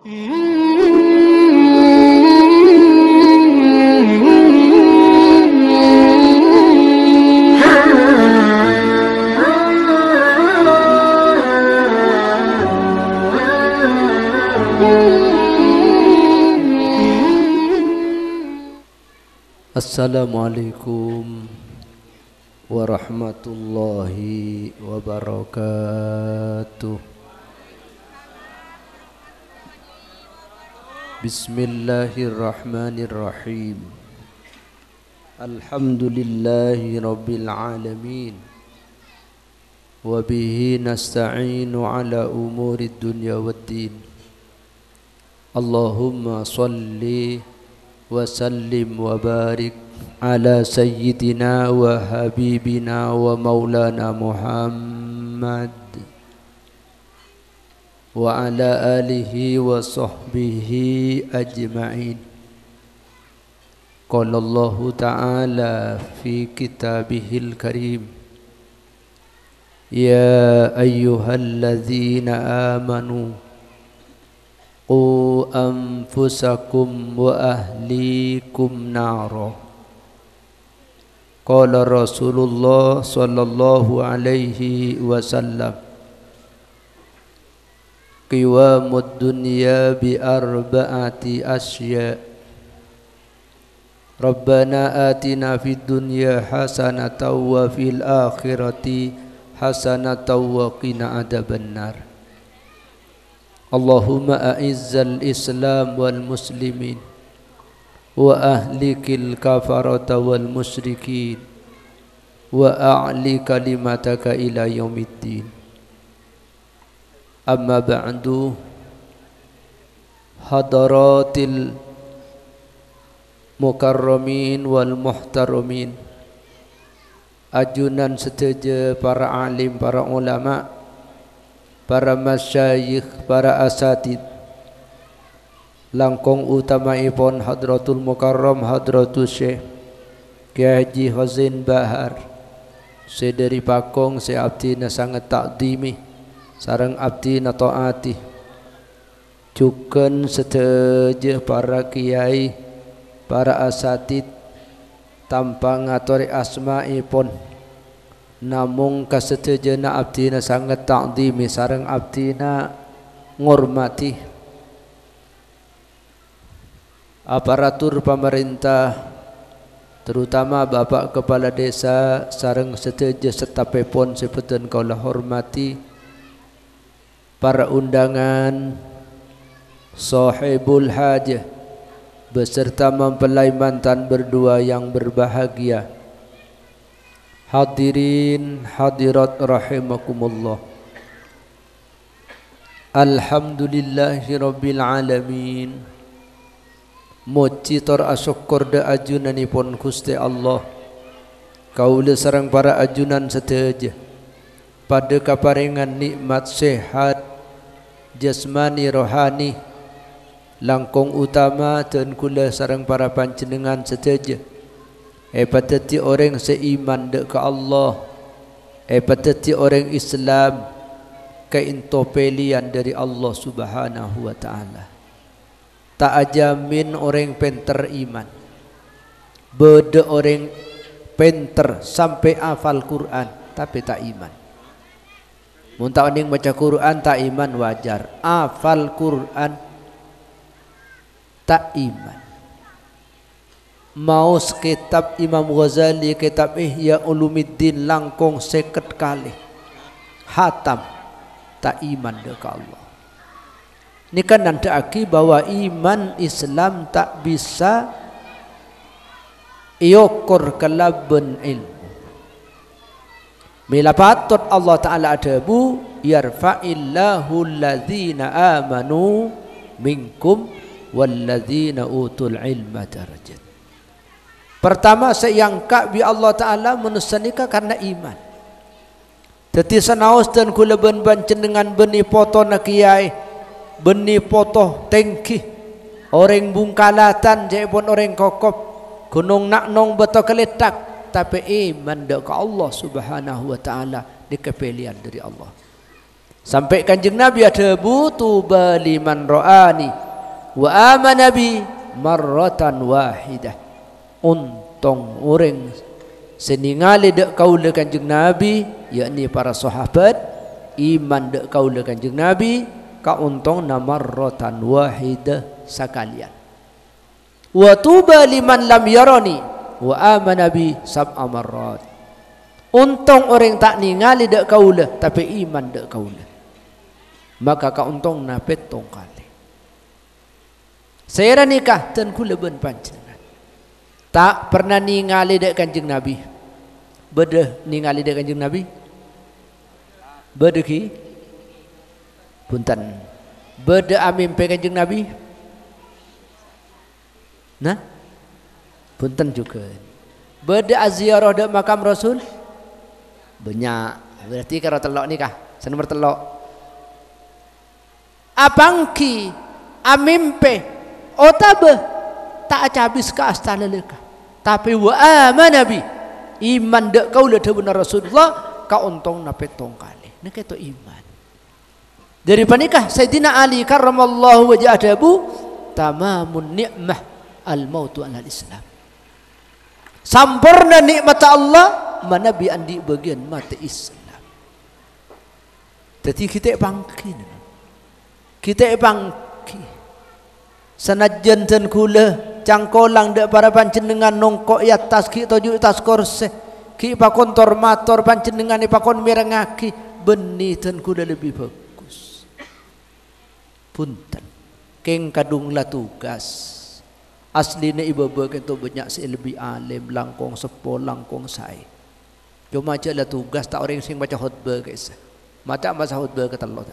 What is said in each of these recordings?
Assalamualaikum warahmatullahi wabarakatuh. Bismillahirrahmanirrahim. Alhamdulillahi rabbil alamin. Wa bihi nasta'inu ala umuri dunya waddin. Allahumma salli wa sallim wa barik ala sayyidina wa habibina wa maulana Muhammad wa ala alihi wa sahbihi ajma'in. Qala Allah ta'ala fi kitabihil karim, ya ayyuhalladzina amanu qu anfusakum wa ahlikum nara. Qala Rasulullah sallallahu alaihi wasallam, qiwamud dunya bi arba'ati asya. Rabbana atina fid dunya hasanatan wa fil akhirati hasanatan wa qina adzabannar. Allahumma a'izzal Islam wal muslimin wa ahlikil kafarata wal musyrikin wa a'li kalimataka ila yaumiddin. Amma ba'du, hadaratil mukarramin wal muhtaramin, ajunan seteja para alim, para ulama, para masyayikh, para asatid, langkong utamaipun Hadratul Mukarram Hadratul Syekh Kiai Haji Hozin Bahar, sedari pakong se abdi na sangat takdimi sareng abdi na taati, cuken seteje para kiai, para asatid tanpa ngatori asmaipun, namung kasetejana abdina sangat ta'dimi sareng abdina ngormati. Aparatur pemerintah, terutama Bapak Kepala Desa sareng seteja setapepon sepeten kaula hormati, para undangan, sahibul hajah beserta mempelai mantan berdua yang berbahagia, hadirin hadirat rahimakumullah. Alhamdulillahi rabbil alamin. Moci tor asyukur da ajunanipun Gusti Allah, kaula sareng para ajunan seteja pada kaparingan nikmat sehat jasmani rohani, langkung utama dan kula sareng para panjenengan seteja patati orang seiman dek ke Allah, patati orang Islam keintopelian dari Allah Subhanahu wa ta'ala. Tak ajamin orang penter iman, beda orang penter sampai hafal Quran tapi tak iman. Muntah oning baca Quran tak iman wajar, hafal Quran tak iman. Mau kitab Imam Ghazali, kitab Ihya Ulumuddin langkung 50 kali hatam, tak iman dekat Allah. Ini kan nandaki bahwa iman Islam tak bisa iukur kalaben ilmu. Bila patut Allah Ta'ala adabu, yarfa'illahu alladhina amanu minkum walladhina utul ilma darajat. Pertama sayangka bi Allah Ta'ala menusanika karena iman. Jadi sanaus dan kula ben panjenengan beni foto na kiai, beni foto tengki, orang bungkalatan jaipun orang kokop, gunung naknong beto keletak, tapi iman dekat Allah Subhanahu wa ta'ala dikepelian dari Allah. Sampai Kanjeng Nabi ada butu baliman ro'ani wa amana bi marratan wahidah. Untung orang seningali dek kaula Kanjeng Nabi, yakni para sahabat, iman dek kaula Kanjeng Nabi, ka untung na marratan wahidah sekalian. Wa tuba liman lam yarani wa amana bi sab'a marrat. Untung orang tak ningali dek kaula tapi iman dek kaula, maka ka untung na petong kali. Saya nikah dan kula ben panjenengan tak pernah ningali dek Kanjeng Nabi. Bede ningali dek Kanjeng Nabi? Bede ki? Punten. Bede amimpe Kanjeng Nabi? Nah? Punten juga. Bede aziarah dek makam Rasul? Banyak. Berarti kalau telok nikah, senomor telok. Abangki amimpe otabe tak habis ke astana leka. Tapi wa amanabi iman dek kau le benar Rasulullah ka untung na petong kali. Ni keto iman. Dari panikah Sayyidina Ali karramallahu wajhahu tamamun ni'mah al-mautu alal Islam. Sampurna nikmat Allah manabi andi bagian mata Islam. Jadi kita bangkit. Kita bangki sanajan dan kula cangkolang dek para panjenengan nongkok ya tas ki toju tas korse ki pakon tormator panjenengan pakon merengaki benih dan kula lebih bagus. Punten keng kadung la tugas aslinya ibaba kento banyak si lebih alim langkong sepo langkong sai. Cuma aja lah tugas tak orang sing baca khutbah guys. Mata masa khutbah kata Allah.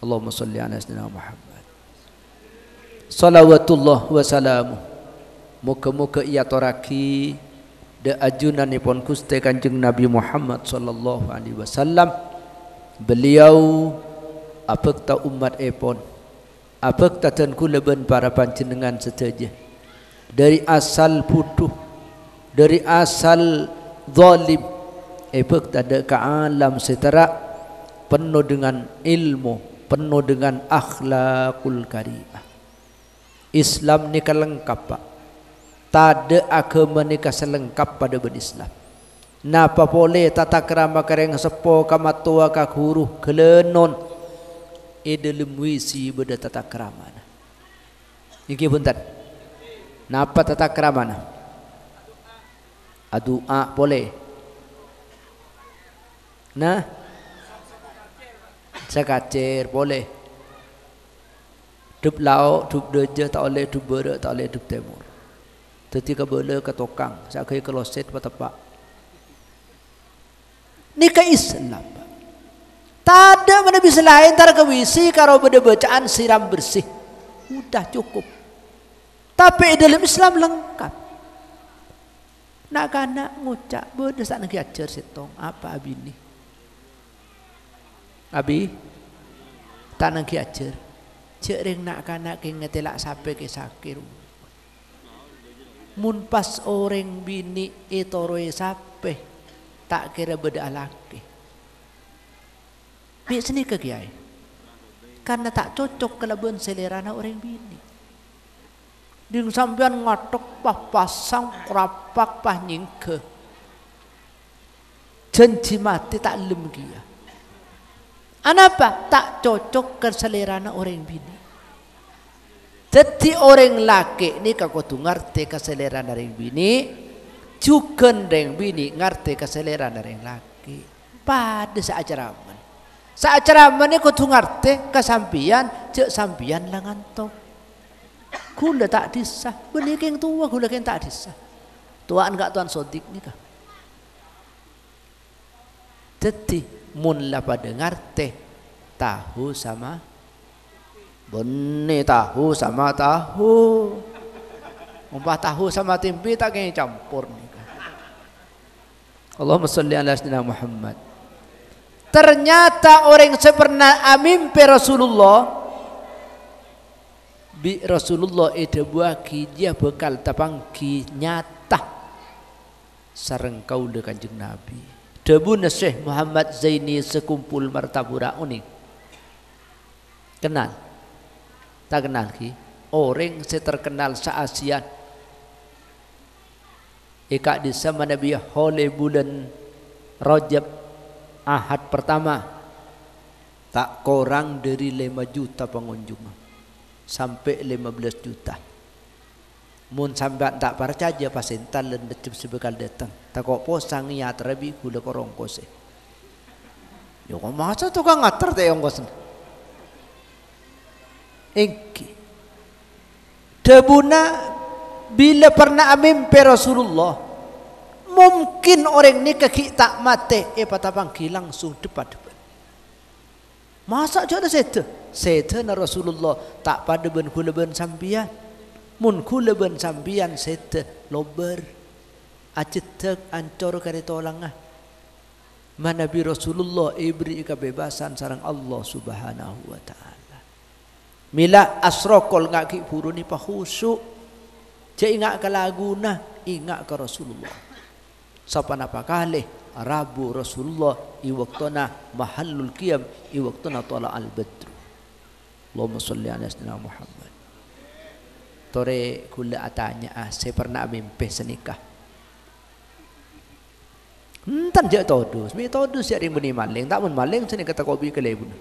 Allahumma salli ala sayyidina Muhammad. Salawatullah wa salamu. Muka-muka ia toraki de ajunanipun Gusti Kanjeng Nabi Muhammad sallallahu alaihi wasallam. Beliau apakta umat epon, apakta ten kula ben para panjenengan sedaja. Dari asal putuh, dari asal zalim, apakta de ka alam setera penuh dengan ilmu, penuh dengan akhlakul karimah. Islam ni kan lengkap pak. Tak ada agama ni kan selengkap pada berislam. Napa boleh tata kerama kereng sepo kamatua ka guru kelenon dalam wisi beda tata kerama. Iki buntat. Napa tata kerama? Adua boleh. Nah, sekacir boleh. Dub lau, dub deja tak boleh, dub berak tak boleh, dub timur. Ketika bela ke tokang, saya kaya keloset patepak. Ni ke Islam. Tak ada mana bisa lain tar kewisi kalau beda bacaan siram bersih. Udah cukup. Tapi dalam Islam lengkap. Nak kanak ngucap beda sak nak ajar setong apa abi ni? Abi tak nak ajar. Cek ring nak kanak ke ngetelak sampai ke sakir. Mun pas orang bini etoroe sampai tak kira beda laki. Bik sini ke kiai. Karena tak cocok kelabuan selera orang bini. Ding sampean ngatok pah pasang rapak pah nyingke. Janji mati tak lem kia. Anapa tak cocok ke selera orang bini. Jadi orang laki ni kako tu ngerti keselera dari bini, juga orang bini ngerti keselera dari laki. Pada saacaraman, saacaraman ni kau tu ngerti kesampian, cek sampian lah ngantok. Gula tak disah, benih keng tua gula keng tak disah. Tuan enggak tuan sodik ni kah? Jadi mun lah pada ngerti tahu sama benih tahu sama tahu. Umpah tahu sama tempe tak kena campur ni. Allahumma salli ala sayyidina Muhammad. Ternyata orang sepernah mimpi Rasulullah. Bi Rasulullah itu buaki dia bekal tapangki nyata sareng kaula Kanjeng Nabi. Debuna Syekh Muhammad Zaini sekumpul Martapura unik. Kenal? Tak kenal ki? Orang terkenal se-Asia. Ika di zaman Nabi Hole bulan Rajab Ahad pertama tak kurang dari 5 juta pengunjung sampai 15 juta. Mun sampai tak percaya pasentan dan decep sebekal datang. Tak kok posang ya terabi kula korong kose. Yo kok masa tukang ngater teh ongkos. Engki. Debuna bila pernah mimpi Rasulullah, mungkin orang ni kaki tak mati, patapang langsung depan-depan. Masa jodoh sete na Rasulullah tak pada ben kula ben sampian. Mun kula ben sampian sete lober acetek ancor kare tolangah. Mana Nabi Rasulullah ibri kebebasan sarang Allah Subhanahu wa taala. Mila asrokol ngaki puruni pa khusuk. Cek ingat ke laguna, ingat ke Rasulullah. Sapa napa kalih Rabu Rasulullah iwaktuna mahallul qiyam iwaktuna tala al badr. Allahumma sholli ala sayyidina Muhammad. Tore kula atanya saya pernah mimpi senikah. Entan je todus, mi todus ya ring beni maling, tak mun maling sini kata kopi kelebun.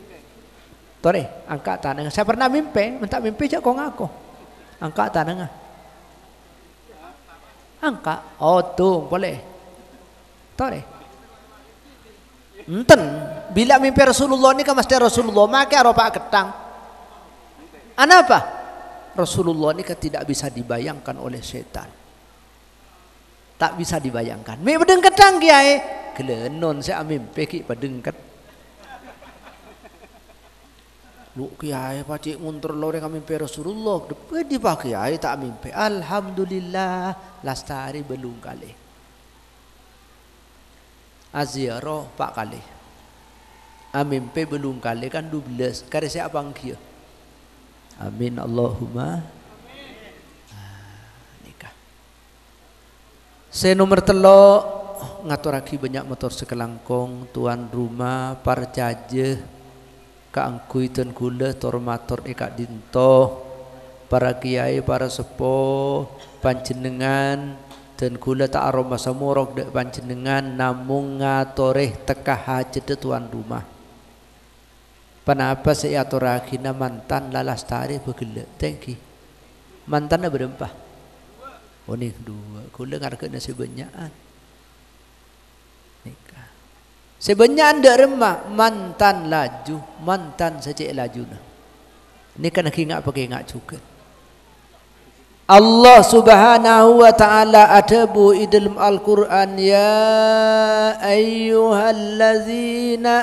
Tore angkat tangan. Saya pernah mimpi, minta mimpi je kau ngaku. Angkat tangan. Angkat. Oh tuh boleh. Tore. Enten bila mimpi Rasulullah ni kan mesti Rasulullah make aropa ketang. Anapa? Rasulullah ni kan tidak bisa dibayangkan oleh setan. Tak bisa dibayangkan. Me bedeng ketang kiai. Kelenon saya mimpi ki bedeng ket. Lu kiai pacik nguntur lore kami mimpi Rasulullah. Di pak kiai tak mimpi. Alhamdulillah lastari belum kali. Aziarah pak kali. Mimpi belum kali kan 12. Kare saya abang kia. Amin Allahumma. Nikah. Saya nomor telo ngaturaki banyak motor sekelangkong tuan rumah para jajah kaangkui ten kula tormator ekak dinto para kiai para sepo panjenengan dan kula tak aroma samurok dek panjenengan namung ngatoreh tekah hajat tuan rumah. Kenapa saya aturaki na mantan lalas tarik begele thank you. Mantannya berempah. Oh nih 2. Kula ngarkeun sebenyaan. Nikah. Sebenarnya anda remah mantan laju, mantan saja laju na. Ini kan ingat pakai ingat juga. Allah Subhanahu wa taala adabu dalam Al-Qur'an ya ayyuhallazina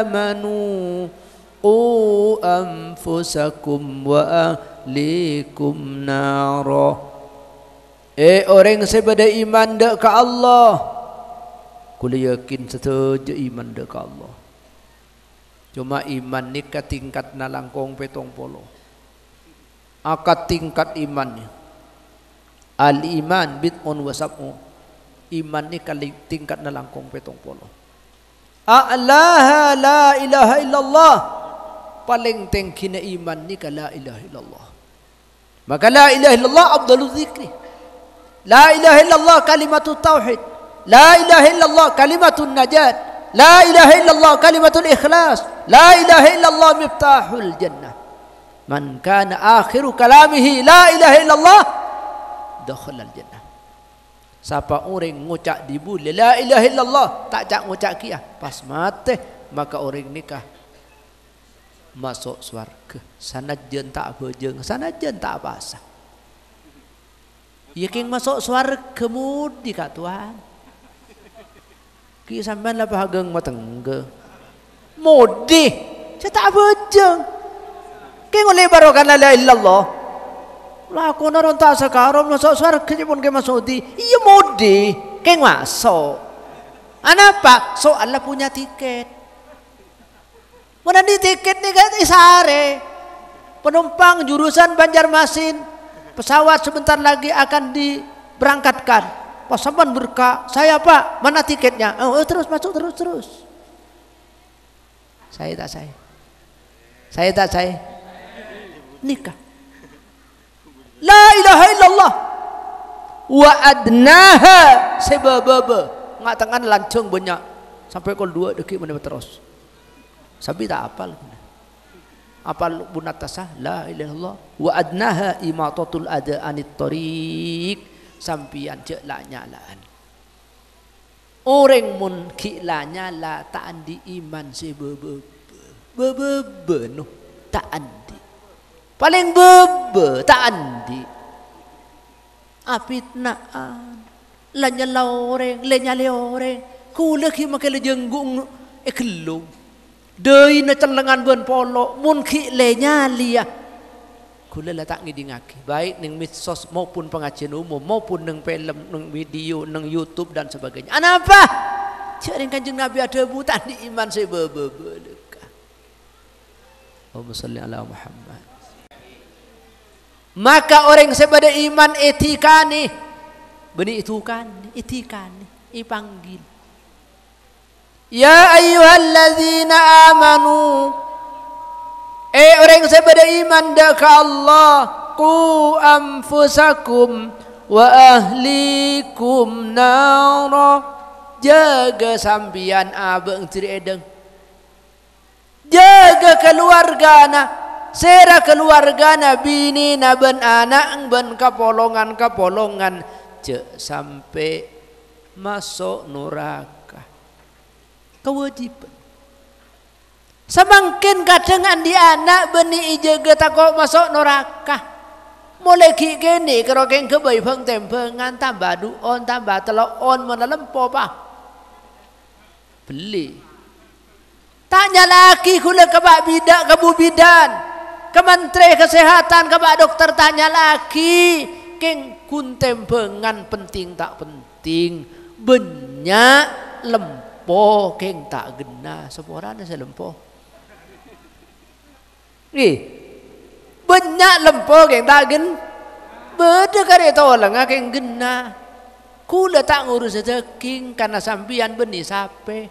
amanu qu anfusakum wa ahlikum nara. Orang sebeda iman dak ke Allah. Kula yakin setuju iman dek Allah. Cuma iman ni ke tingkat na langkong petong polo. Akad tingkat imannya. Al iman bid'un wa sab'u. Iman ni ke tingkat na langkong petong polo. A'laha la ilaha illallah. Paling tinggi na iman ni ke la ilaha illallah. Maka la ilaha illallah afdalu dzikri. La ilaha illallah kalimatu tauhid. La ilaha illallah kalimatun najat. La ilaha illallah kalimatul ikhlas. La ilaha illallah miftahul jannah. Man kana akhiru kalamihi la ilaha illallah dakhala al jannah. Siapa orang ngucap di bule la ilaha illallah tak cak ngucap kia pas mati maka orang nikah masuk surga. Sanajan tak bejeng, sanajan tak basah. Yakin masuk surga mudi kat Tuhan. Ki sampean lah bahagang matengge. Mudi, saya tak bejeng. Ki ngoleh barokan la ilaha illallah. Lah aku naron tak sekarom masuk surga pun ke masuk di. Iya mudi, ki masuk. Anapa? Soalnya punya tiket. Mana di tiket ni kan isare. Penumpang jurusan Banjarmasin. Pesawat sebentar lagi akan diberangkatkan. Pak sampan berkah. Saya Pak, mana tiketnya? Oh, terus masuk terus. Saya tak saya. Nikah. La ilaha illallah. Wa adnaha sebababa. Ngatakan lancung banyak. Sampai kol 2 dekik mana terus. Sabi tak apal. Apal bunatasah la ilaha illallah wa adnaha imatatul ada anit tariq sampian cek la nyalaan. Orang mun ki la nyala tak andi iman sebebe no tak andi. Paling bebe tak andi. Apitnaan la nyala orang le nyale orang kula ki makele jenggung ekelu. Dei na celengan ben polo mun ki le nyalia kula la tak ngidingake baik ning medsos maupun pengajian umum maupun ning film ning video ning YouTube dan sebagainya. Anapa cering Kanjeng Nabi ada butan di iman sebebe lekah. Allahumma shalli ala Muhammad. Maka orang sebada iman etikane beni itu kan etikane ipanggil ya ayyuhalladzina amanu orang sebada iman daka Allah qu anfusakum wa ahlikum nara jaga sambian abang tiri edeng jaga keluargana sera keluargana bini na ben anak ben kapolongan cek sampai masuk neraka. Kewajiban. Semangkin kadang andi anak beni ijaga takut masuk neraka. Mulai ki kene kalau keng kebai phang tempengan tambah duon tambah telon mana lempo pa. Beli. Tanya lagi kula kebak bidak kebu bidan. Ke menteri kesehatan kebak dokter tanya lagi. Keng kun tempengan penting tak penting. Banyak lempo keng tak gena seporane saya lempo. Banyak lempo keng tak gen. Beda kare tolong keng gena. Kula tak ngurus rezeki karena sampian beni sape.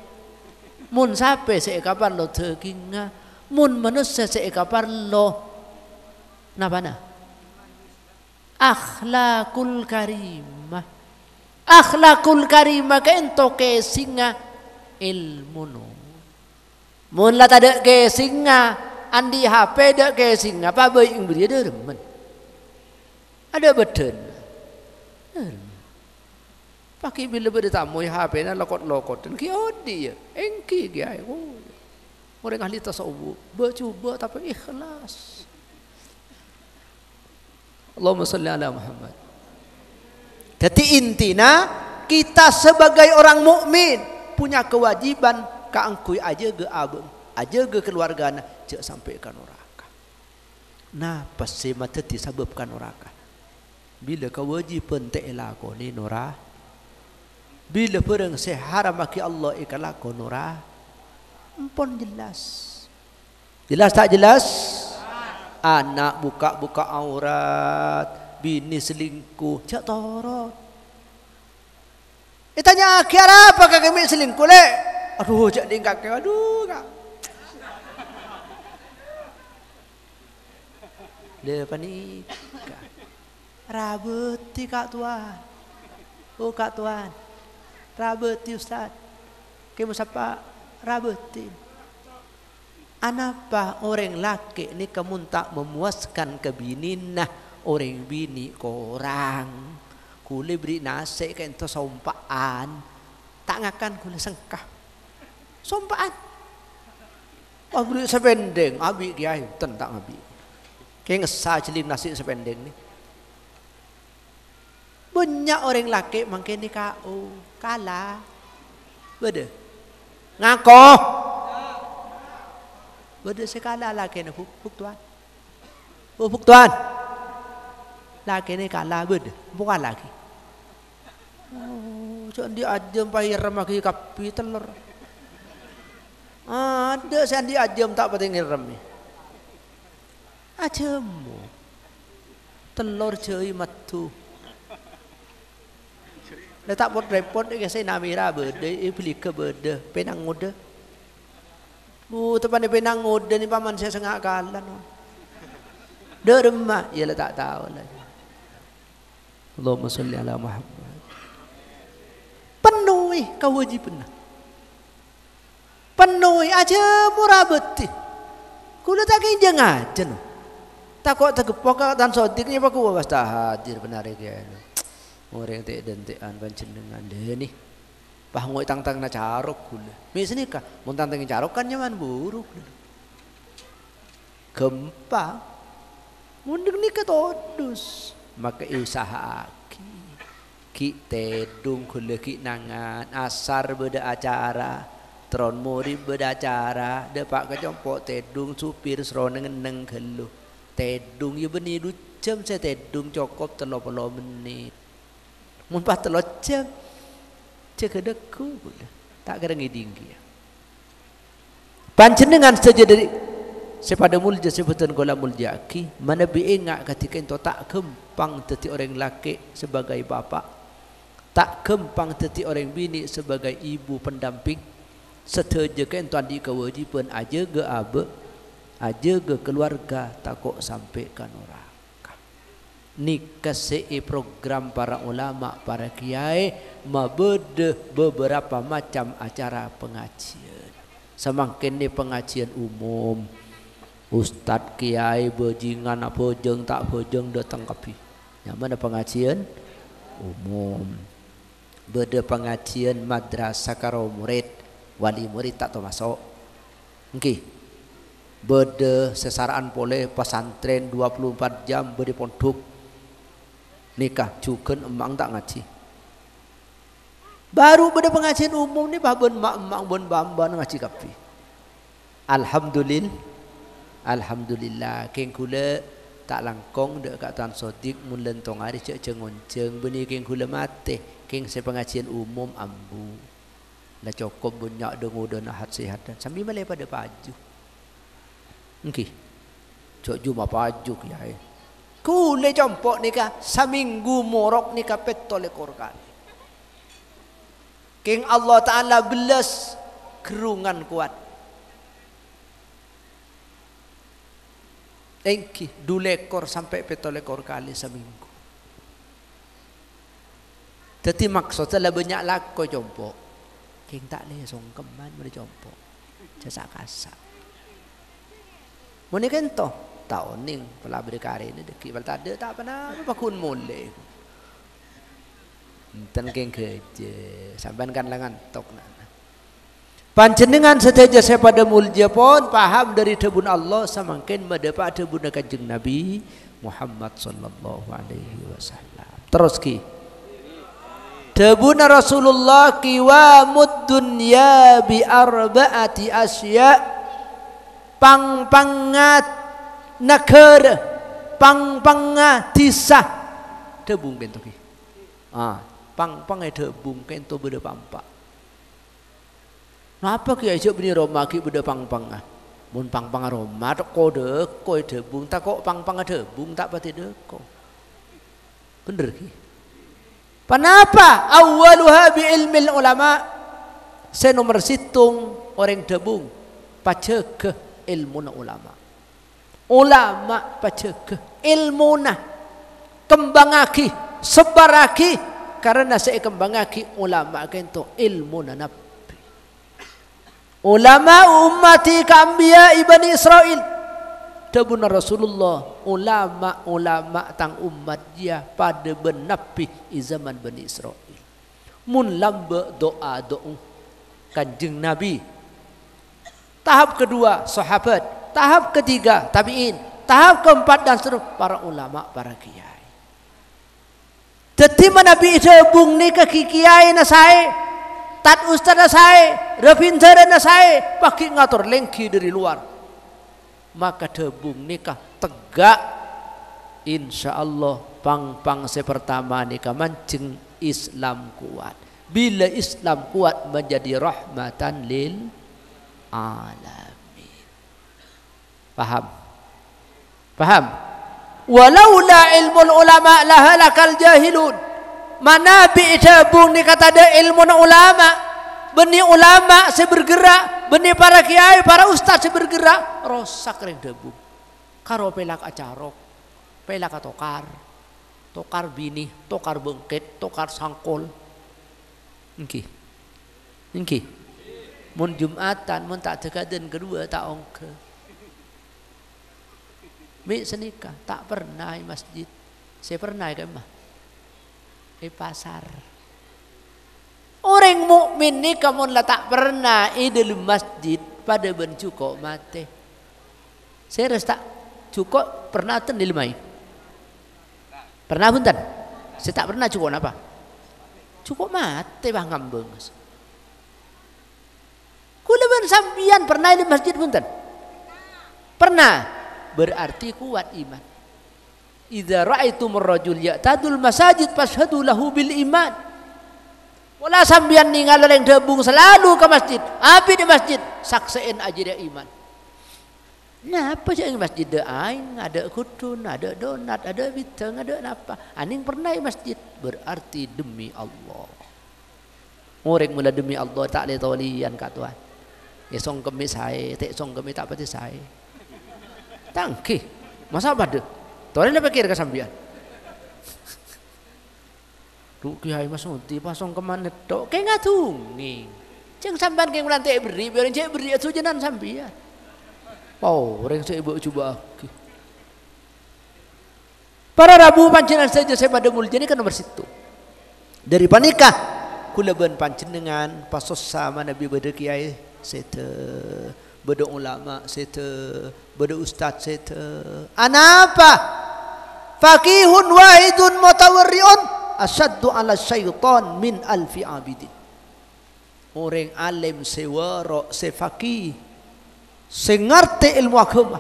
Mun sape seekapan lo tekinga. Mun manusia seekapan lo napana? Akhlakul karimah. Akhlakul karimah ka ento ke singa ilmu no. Mun la tada ke singa andi HP dak ke singa pa bae ing beri ada remen. Ada beden. Pakai bila beda tamu HP na lokot dan ki odi ya. Engki dia. Orang ahli tasawuf bercuba tapi ikhlas. Allahumma salli ala Muhammad. Jadi intinya kita sebagai orang mukmin punya kewajiban kaangkui aja ke abang, aja ke keluargana, cek sampai ke neraka. Nah pasti mata disebabkan neraka. Bila kewajiban tak elakoni neraka, bila perang seharam maki Allah ikalakon neraka, empon jelas. Jelas tak jelas? Anak buka aurat, bini selingkuh, cak torot. Tanya kira apa kami selingkuh le? Aduh, cak dingkak, aduh kak. Dia panik. Rabeti kak tuan. Oh kak tuan. Rabeti ustaz. Kamu siapa? Rabeti. Anapa orang laki ni kamu tak memuaskan ke bini nah orang bini korang kule beri nasi ke ento sompaan tak ngakan kule sengkah sompaan oh beri sependeng abi kiai tentang abi kayak ngesah celim nasi sependeng ni banyak orang laki makin ni kau kalah beda ngakoh beda sekala laki ni buk tuan. Oh buk tuan. Laki ni kalah beda, bukan lagi. Oh, jangan diajem payah maki kapi telur. Ada saya diajem tak penting rem ni. Ajemu. Telur cuy matu. tak pot repot dia saya namira berde iplika berde penang ngoda. Tepan dia penang ngoda ni paman saya sengak kalan. Derma ya tak tahu lah. Allahumma salli ala Muhammad. Penuhi kewajiban. Penuhi aja murah betul. Kula tak kinjang aja no. Takut tergepok tan sodiknya pak ku basta hadir benar ya. Orang tak dentean panjenengan deh ni. Pah ngoi tang-tang na carok kula. Misni ka mun tang-tang carok kan nyaman buruk. Gempa. Mun ni ka todus. Maka usaha ki tedung kula ki nangan asar beda acara. Tron muri beda acara. Depak ka jompok tedung supir seroneng neng gelu. Tedung ya beni 2 jam saya tedung cukup 30 menit. Mun pas 3 jam cekedeku tak kira ngidinggi. Panjenengan saja dari sepada mulja sebutan gola mulja ki mana bi ingat ketika ento tak gempang dadi orang laki sebagai bapak, tak gempang dadi orang bini sebagai ibu pendamping, seteja ke ento andi kewajiban aja ge abe aja ke keluarga takut sampai ke neraka. Nikah program para ulama, para kiai mabede beberapa macam acara pengajian. Semakin ni pengajian umum, ustad kiai bejingan apa jeng tak bejeng datang kapi. Yang mana pengajian umum. Bede pengajian madrasah karo murid, wali murid tak tahu masuk. Okey. Bede sesaraan boleh pesantren 24 jam bede pondok nikah juga emang tak ngaji. Baru bede pengajian umum ni babon mak-mak bon bamban ngaji kapi. Alhamdulillah keng kula tak langkong dek kat Tan Sodik mun lentong hari cek cengonceng beni keng kula mate keng se pengajian umum ambu. Lah cukup banyak dengo dan ahad sihat dan sambil malai pada paju. Okey. Cok juma paju kiai. Kule jompok nikah saminggu morok nikah petol ekor kali. King Allah Taala belas kerungan kuat. Engki 2 ekor sampai petol ekor kali seminggu. Jadi maksudnya lah banyak lako jompok. King tak le songkeman boleh jompok. Jasa kasak. Mone kan toh tahun ning pala berkari ni deki bal tak ada tak pernah pakun mole. Enten keng kerja sampean kan langan tok nak. Panjenengan sedaja saya pada mulja pun paham dari tebun Allah semakin mendapat tebun kanjeng Nabi Muhammad sallallahu alaihi wasallam. Terus ki tebun Rasulullah qiwamud dunya bi arba'ati asya. Pang-pangat negara, pang-pangat disah tebung kento ki. Pang-pang tebung kento beda pampak. Napa ki aja bini Roma ki beda pang-pang mun pang-pang Roma tok kode koi tebung tak kok pang-pang tebung tak pati deko. Bener ki. Kenapa? Awaluha bi ilmil ulama. Saya nomor situng orang tebung paceke ilmu na ulama paceke ilmu na kembangaki sebaraki karena saya kembangaki ulama kento ilmu na nabi ulama ummati kambia ibani Israel tabuna Rasulullah ulama tang umat dia pada benapi zaman Bani Israel mun lambe doa kanjeng Nabi. Tahap kedua sahabat, tahap ketiga tabi'in, tahap keempat dan seterusnya para ulama, para kiai. Jadi mana bi tebung ni ke kiai na saya, tat ustaz na saya, repinter na saya, pakai ngatur lengki dari luar. Maka tebung nikah tegak, insya Allah pang sepertama nikah mancing Islam kuat. Bila Islam kuat menjadi rahmatan lil alamin. Paham? Walaula ilmul ulama lahalakal jahilun. manabi dabung ni kata ada ilmu na ulama, benih ulama saya bergerak, benih para kiai, para ustaz saya bergerak, rosak reng dabung. Karo pelak acarok, pelak tokar, tokar bini, tokar bengket, tokar sangkol. Engki, engki. Mun Jumatan, mun tak dekaden kedua tak ongke. Mi senikah tak pernah di masjid. Saya pernah ke mah di pasar. Orang mukmin ni kamu lah tak pernah di dalam masjid pada bencuko mate. Saya rasa tak cukup pernah ten di lemai. Pernah punten? Saya tak pernah cukup apa? Cukup mate bang ngambeng. Kulaban sambian pernah di masjid punten? Pernah. Berarti kuat iman. Idza ra'aitumur rajul ya'tadul masajid fashhadu lahu bil iman. Wala sambian ningal yang debung selalu ke masjid. Api di masjid saksein aja dia iman. Nah, apa sih masjid de aing, ada kutun, ada donat, ada biteng, ada apa. Aning pernah di masjid berarti demi Allah. Orang mula demi Allah tak le tolian kat Tuhan. Ya song kemi saya, tak song kemi tak pati saya. Tangki, masa apa deh? Tuan nak pikir ke sambian. Duk kiai mas unti pasong kemana tok? Kayak ngatung nih. Ceng sambian kayak melantai beri, biarin cek beri itu jenan sambian. Oh, orang saya ibu coba. Para rabu pancenan saja saya pada mulia ini kan nomor situ. Dari panikah kulaban pancenengan pasos sama Nabi bade kiai sete. Beda ulama sete, beda ustaz sete. Anapa? Fakihun wahidun mutawarriun asyaddu ala syaitan min alfi abidin. Orang alim sewaro sefakih, sengerti ilmu agama,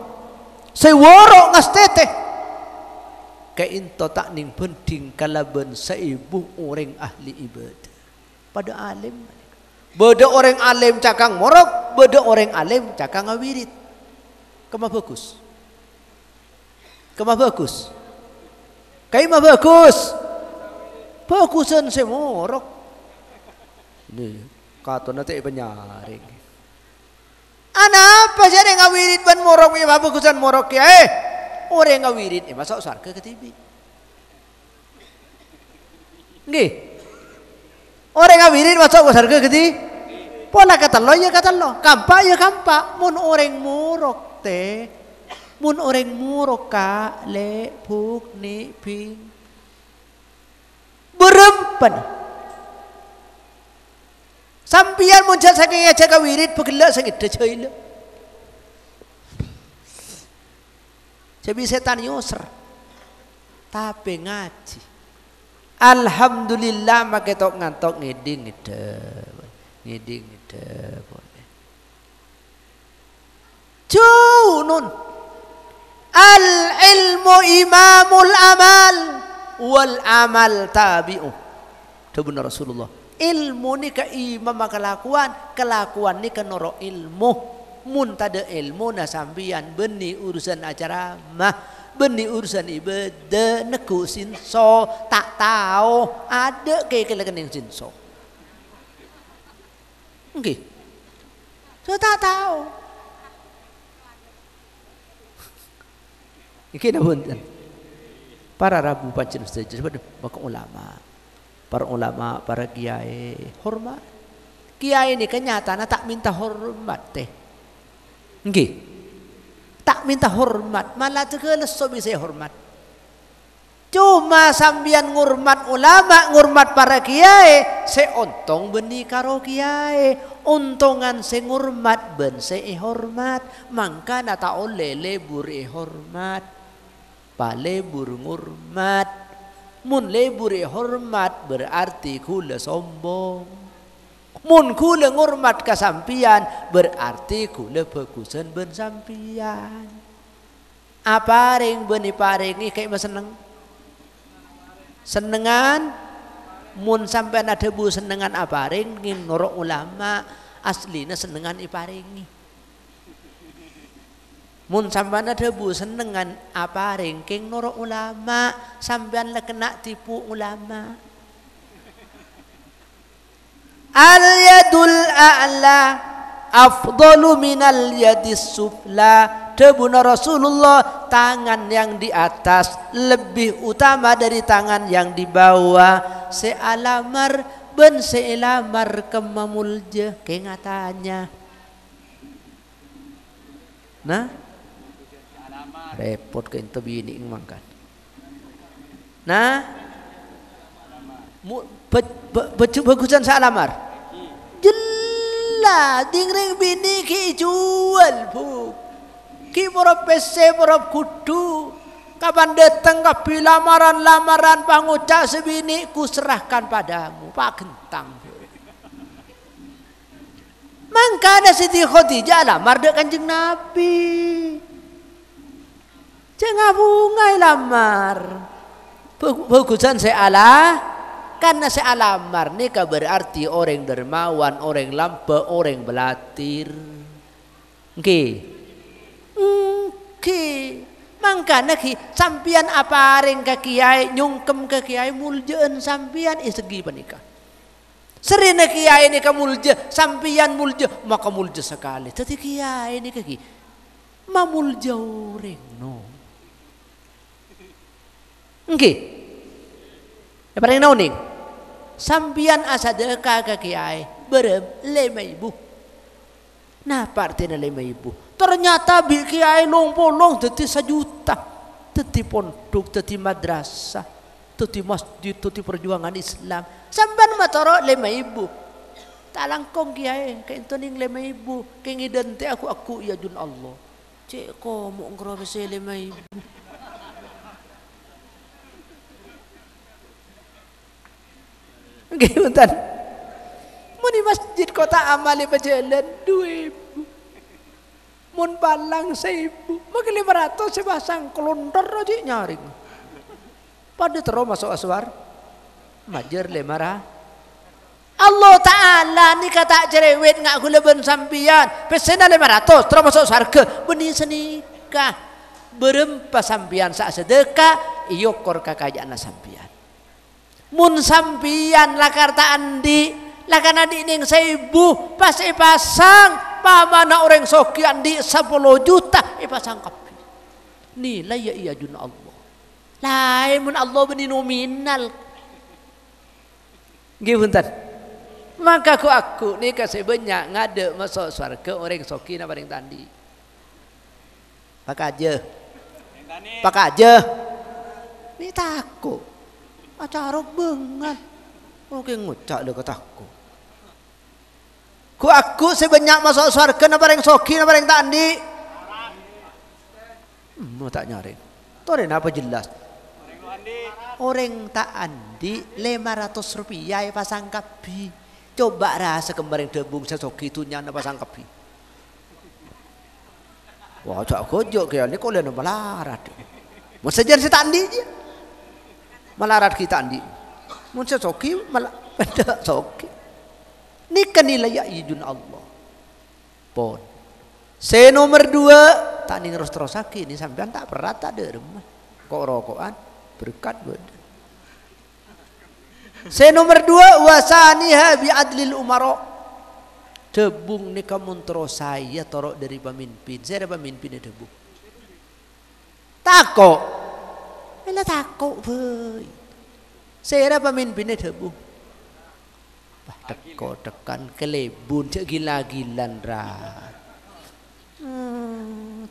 sewaro ngastete. Kainto tak ning penting kalaban seibu orang ahli ibadah. Pada alim. Beda orang alim cakang morok, beda orang alim cakang ngawirit. Kemah bagus. Kemah bagus. Kayak mah bagus. Bagusan saya morok. Ini kata nanti penyaring. Ana apa sih yang ngawirit ban morok ya bagusan morok ya orang ngawirit masuk surga ke TV. Nggih. Orang ngawirin masuk ke surga gede. Pola kata lo ya kata lo, kampak ya kampak. Mun orang murok teh, mun orang murok ka le puk ni ping. Berempan. Sampian mun cak saking aja kawirit pegela sakit decai le. Jadi setan yusr. Tapi ngaji. Alhamdulillah make tok ngantok ngiding ngiding boleh. Junun al ilmu imamul amal wal amal tabi'u. Itu benar Rasulullah. Ilmu ni ke imam kelakuan, kelakuan ni ke noro ilmu. Mun tada ilmu na sambian beni urusan acara mah. Benih urusan ibadah neku sinso tak tahu ada kayak yang sinso. Oke, so tak tahu. Ini punten. Para rabu pancen saja sebab maka ulama, para ulama, para kiai hormat. Kiai ini kenyataan tak minta hormat teh. Oke. Tak minta hormat, malah tegeles so bisa hormat. Cuma sambian ngurmat ulama, ngurmat para kiai, seontong beni karo kiai, untungan se ngurmat ben se hormat, mangka nata oleh lebur hormat, palebur ngurmat, mun lebur hormat berarti kula sombong. Mun kula ngurmat kasampian berarti kula bagusan ben sampian. Aparing beni paring ni kayak seneng. Senengan mun sampean ada bu senengan aparing ngin norok ulama aslina senengan iparingi. Mun sampean ada bu senengan aparing king norok ulama sampean la kena tipu ulama. Al yadul a'la afdalu minal yadis sufla. Debuna Rasulullah, tangan yang di atas lebih utama dari tangan yang di bawah. Sealamar ben seelamar kemamulje kengatanya. Nah, repot ke itu bini mangkan. Nah, bagusan sealamar. Jelas, dingring bini ki jual bu. Ki porop pese porop kudu. Kapan datang ke lamaran pangucap sebini ku serahkan padamu Pak Gentang. Mangkana Siti Khadijah lamar dek Kanjeng Nabi. Jangan bungai lamar. Bagusan sealah karena sealamar nikah berarti orang dermawan, orang lampa, orang belatir. Mangkana ki sampian aparing ke kiai nyungkem ke kiai muljeun sampian segi panika. Serina kiai ini ka mulje sampian mulje maka mulje sekali. Tadi kiai ini ki mamulje urang no. Ya paling nauning. Sampian asadeka ke kiai berem 5.000. Nah artinya 5.000. Ternyata bil kiai long-polong dadi 1 juta. Dadi pondok, dadi madrasah, dadi masjid, dadi perjuangan Islam. Sampean matoro 5.000. Tak langkong kiai, kayak itu ning 5.000. Kayak ngidente aku ya jun Allah. Cek ko mau ngrove 5.000. Gimana? Mau di masjid kota amali berjalan 2.000. Mun balang 1.000, maka 500 sebasang kelontor aja nyaring. Pada terus masuk aswar, majer 500. Allah Ta'ala ni kata cerewet ngak gula ben sampian, pesena 500 terus masuk surga. Benih senikah berempa sampian sak sedekah, iyokor kakajana sampian. Mun sampian lakarta andi, lakana di ning 1.000 pas pasang. Pamana orang sokian di 10 juta ipasang kapi. Nilai ya iya jun Allah. Lain mun Allah beni nominal. Nggih punten. Maka aku ni kasih banyak ngade masuk surga orang soki na paling tandi. Pak aja. Ni takut. Acara bengan. Oke ngucak le kataku. Ku aku sebanyak masuk surga na bareng soki na bareng tandi. Mau tak nyaring. Tore apa jelas? Orang tak andi 500 rupiah pasang kapi. Coba rasa kemarin debung sesoki itu nyana pasang kapi. Wah cak gojok kaya ni kau lihat malarat. Mau sejar si tandi je. Malarat kita andi. Mau sesoki malah beda soki. Ini nilai ijun Allah. Pon. Se nomor 2 tak ning terus sakit ini sampean tak berat tak ada rumah. Kok rokokan berkat beda. Se nomor 2 wasaniha bi adlil umara. Debung ni kamu terus saya torok dari pemimpin. Saya ada pemimpin debung. Takok. Bela takok boy. Saya ada pemimpin debung. Teko tekan kelebun cek gila-gilan rat.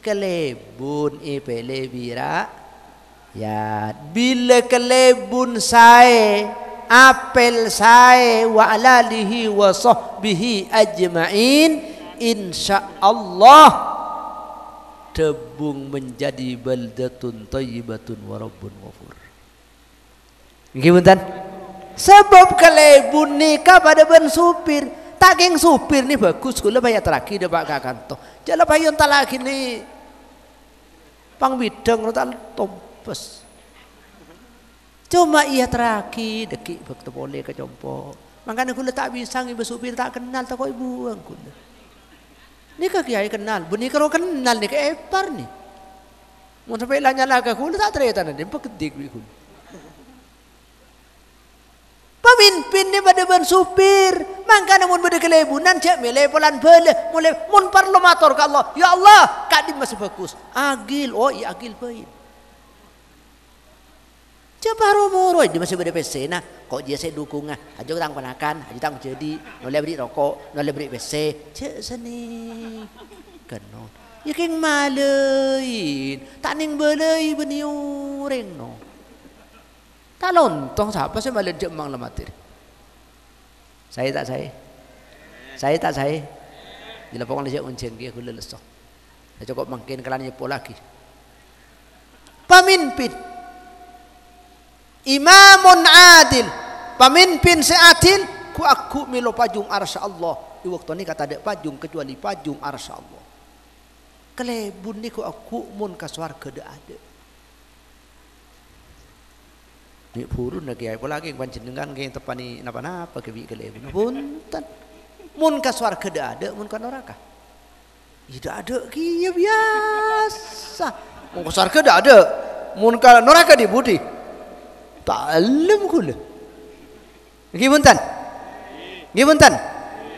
Kelebun ipele bira. Ya bila kelebun saya apel saya wa alalihi wa sahbihi ajma'in insyaallah debung menjadi baldatun thayyibatun wa rabbun ghafur. Nggih punten. Sebab kelebun nikah pada ben supir. Tak geng supir ni bagus kula bayar terakhir dah Pak Kakanto. Jala payon talaki ni pang bidang tak tompes. Cuma ia terakhir dekik bakte boleh ke compo. Makanya kula tak bisa ibu supir tak kenal tak kau buang kula. Nikah kiai kenal, buni kalau kenal ni ke epar ni. Mau sampai lanya lagi kula tak ternyata nanti pekedik kula. Pemimpin ni pada ben supir. Mangkana mun bade kelebunan cek milih pelan bele, mulai mun parlomator ke Allah. Ya Allah, kadi masih bagus. Agil, oh iya agil baik. Coba romoro dia masih bade PC nah. Kok dia saya dukung aja tang panakan, aja tang jadi, noleh beli rokok, noleh beli PC. Cek seni. Kenon. Ya keng malein, tak ning belei beniureng no. Tak lontong siapa sih malah jemang lematir. Saya tak saya. Di lapangan dia uncen dia gula lesok. Saya cukup makin kelanya pola lagi. Pemimpin, imamun adil, pemimpin seadil. Ku aku milo pajung arsy Allah. Di waktu ini kata ada pajung kecuali pajung arsy Allah. Kelebun ni ku aku mun kaswarga ada ada. Ni purun lagi pola lagi panjenengan ge tepani napa-napa ke bi kelebun. Punten. Mun ka swarga ada, mun ka neraka. Tidak ada kieu biasa. Mun ka swarga ada, mun ka neraka dibudi. Ta'allum kula. Nggih punten. Nggih punten.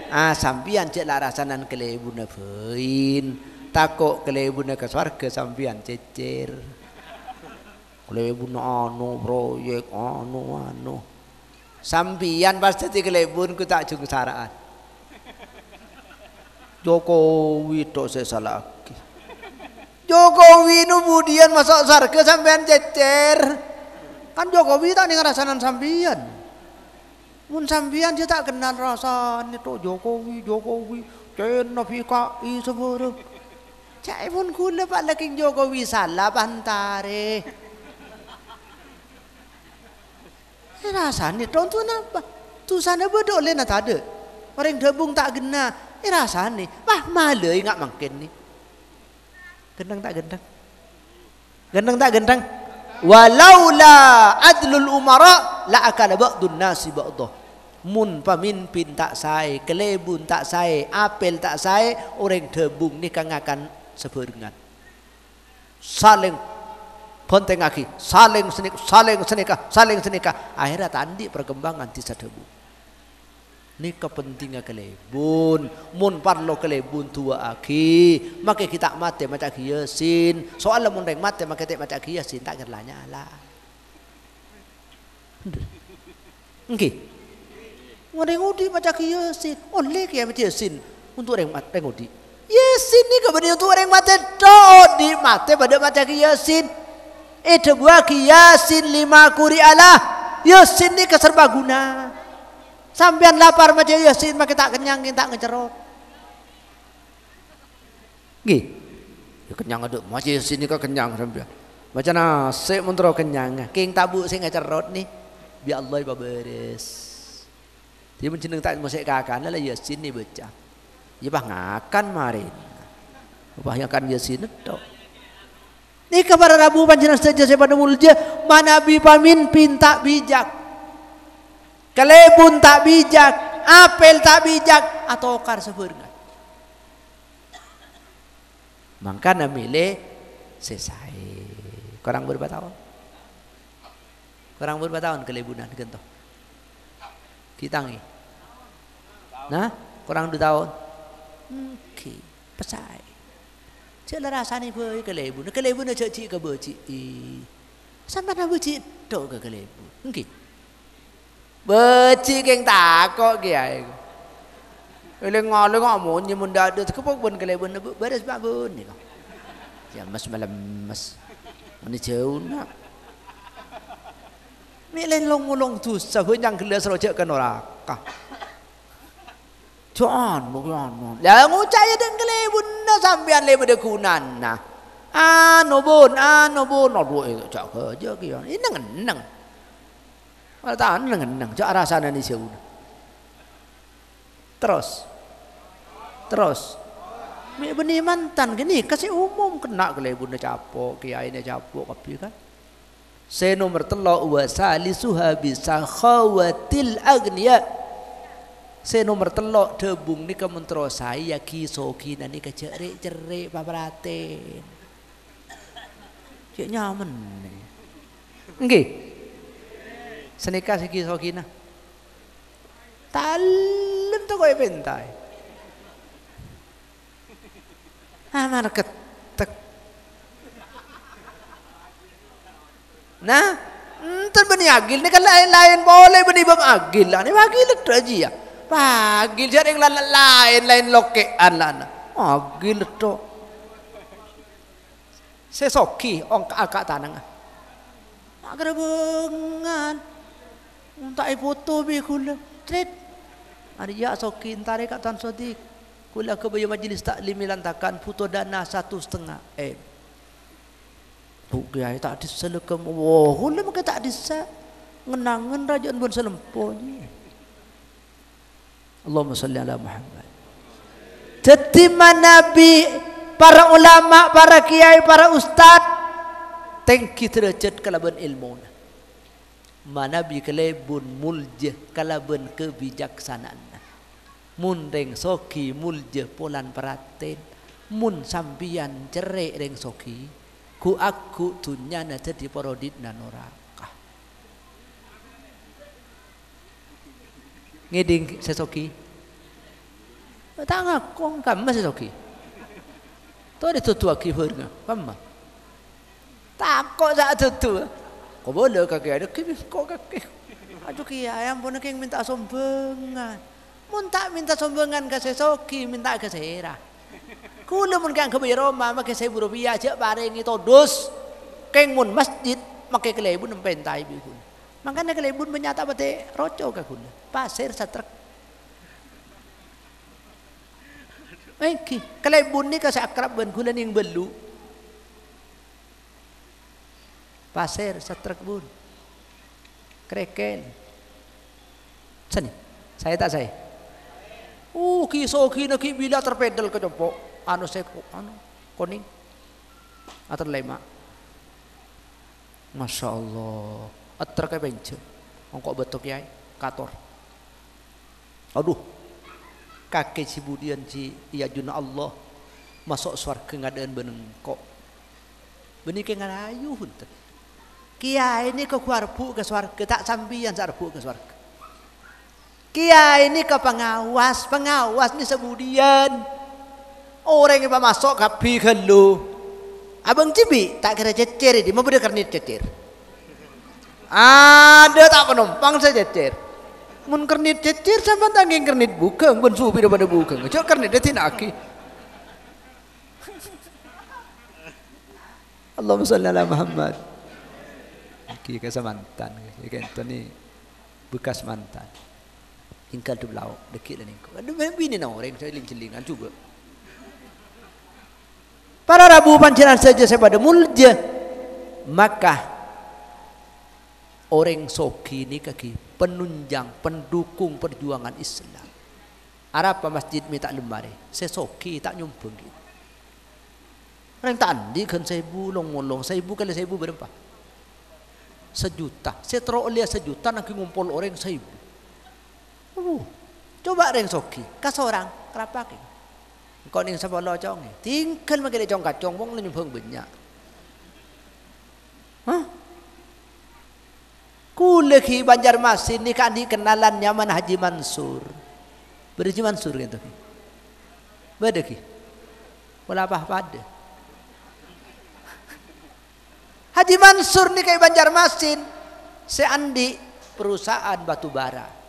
Ah sampeyan cek larasanan kelebun bein. Takok kelebun ka swarga sampeyan cecer. Kelebun anu proyek anu sampian pas dadi kelebun ku tak jung saraan Jokowi tok saya salah lagi Jokowi nu budian masuk sarga sampean cecer kan Jokowi tak ning rasanan sampean mun sampean dia tak kenal rasane tok Jokowi cen PKI seboro cai pun kula pak lagi Jokowi salah pantare rasanya tu apa? Tu sana bodoh oleh nak ada. Orang debung tak gena. Rasanya, wah malu ingat makin ni. Gendang tak gendang? Gendang tak gendang? Walaula adlul umara la akala ba'dun nasi ba'dah. Mun pemimpin tak sae, kelebun tak sae, apel tak sae, orang debung ni kang akan sebarengan. Saling konteng aki, saling senikah. Akhirnya tandi perkembangan di sadebu. Ini kepentingan kelebun. Mun parlo kelebun tua aki, maka kita mati macam kiasin. Soalnya mun reng mati maka kita macam kiasin tak kerlanya lah. Okey. Mun reng udi macam kiasin, oleh kia macam kiasin untuk reng udi. Yasin ni kebetulan untuk reng mati di mati pada macam kiasin. Itu buah Yasin 5 kuri Allah. Yasin ni keserbaguna. Sampean lapar macam Yasin maka tak kenyang tak ngecerot. Nggih. Ya kenyang ada. Macam Yasin ni kok kenyang sampean. Macam nasi mun kenyang. King tabu sing ngecerot ni. Bi Allah iba beres. Dia menjeneng tak mesti kakan lah Yasin ni baca. Ya bah ngakan marin. Bah kan Yasin tok. Ini kepada Rabu panjenengan saja saya pada mulja manabi pemimpin tak bijak, kelebun tak bijak, apel tak bijak, atau kar seberga. Maka milih selesai. Kurang berapa tahun? Kurang berapa tahun kelebunan gentoh? Kita ngi. Nah, kurang 2 tahun. Oke, pesai. Cela rasanya boleh kelebun cek cik ke bercik sampai nak bercik tok ke kelebun mungkin bercik yang takut kiai lengok mun je mun dak ada tekepok bun kelebun beres bak bun ni ya mas malam mas ni jauh nak ni len long tu sebenjang kelas rojak ke neraka John. Lah ngucaya den kelebun na sampean le bede kunan nah. Anu bun, aduh cak kerja kieu. Ini ngeneng. Wala ta ngeneng, cak rasana ni seu. Terus. Mi beni mantan gini kasih umum kena kelebun capok, kiai ne capok kapi kan. Se nomor 3 wa salisuha bi sakhawatil agniya. Saya nomor 3 debung ni kementro saya kisoki nani kecerik paparaten. Cek nyaman. Nggih. Senika si kisokina. Talem tu kau pentai. Amar ketek. Nah, entar bani agil ni kan lain-lain boleh bani bang agil lah. Ni agil tu aja ya. Agil jadi yang lain lokean lah. Agil tu. Sesoki ong akak tanang. Agak bengan. Tak foto bi kula. Tret. Ada ya soki entare kat Tan Sodik. Kula ke bayu majlis taklim lantakan puto dana 1,5 M. Bu kiai tak diselekam. Wah, kula maka tak disa. Ngenangan rajaan pun selemponya. Allahumma salli ala Muhammad. Tetima Nabi, para ulama, para kiai, para ustaz tengki derajat kalaban ilmu. Manabi kelebun mulje kalaban kebijaksanaan. Mun reng soki mulje polan peraten. Mun sampian cerai reng soki ku aku tunyana jadi parodit nanoraka. Ngeding sesoki. Tak ngakong kamu sesoki. Tu ada tutu akibat kamu. Takut tak tutu. Kau boleh kaki ada kau kaki. Aduh kiai ampun keng minta sombengan. Mun tak minta sombengan ke sesoki minta ke sera. Kula mun kang ke Roma make 1.000 rupiah aja bareng itu dos. Keng mun masjid make kelebun pentai bikun. Makanya kelebun menyata bate roco ka kula. Pasir satrek. Kelebun ni kasi akrab ban kula ning belu. Pasir satrek bun. Krekel. Sini. Saya tak saya. Kisoki nak bila terpedal ke jempok. Anu saya koning. Atau lema. Masya Allah. Atar kayak benci. Ongkok betok yai. Kator. Aduh. Kakek si budian si iya juna Allah. Masuk surga ngadaan benengkok. Benih ngarayu hunter. Kiai ini ke kuarpu ke surga. Tak sambian sarpu ke surga. Kiai ini ke pengawas ni sebudian. Orang yang masuk kapi kelu. Abang Cibi tak kira cecer ini, mau beda kernit cecer. Ada tak penumpang saya cecer. Mun kernit cecer sama tangking kernit bukan, pun supi daripada bukan. Cok kernit dia tinaki. Allahumma salli ala Muhammad. Ki kasa mantan, kan ni bekas mantan. Ingkal tu belau, dekik dan ingkau. Ada bini na orang saya celingan juga. Para Rabu pancenan saja saya pada mulja. Maka orang soki ni kaki penunjang, pendukung perjuangan Islam. Arapa masjid minta lemari, saya soki tak nyumpung gitu. Orang tadi kan 1,000 long-long, 1,000 kali 1,000 berapa? 1 juta. Saya terok lihat 1 juta nak ngumpul orang 1,000. Coba reng soki, kas orang kenapa ke? Kau ning sapa lo cong, tinggal makai cong kacong, wong lu nyumbang banyak. Hah? Kuleki Banjarmasin ni kan dikenalannya mana Haji Mansur. Berhaji Mansur gitu. Beda ki. Wala apa-apa ada. Haji Mansur ni kayak Banjarmasin. Seandi perusahaan batu bara.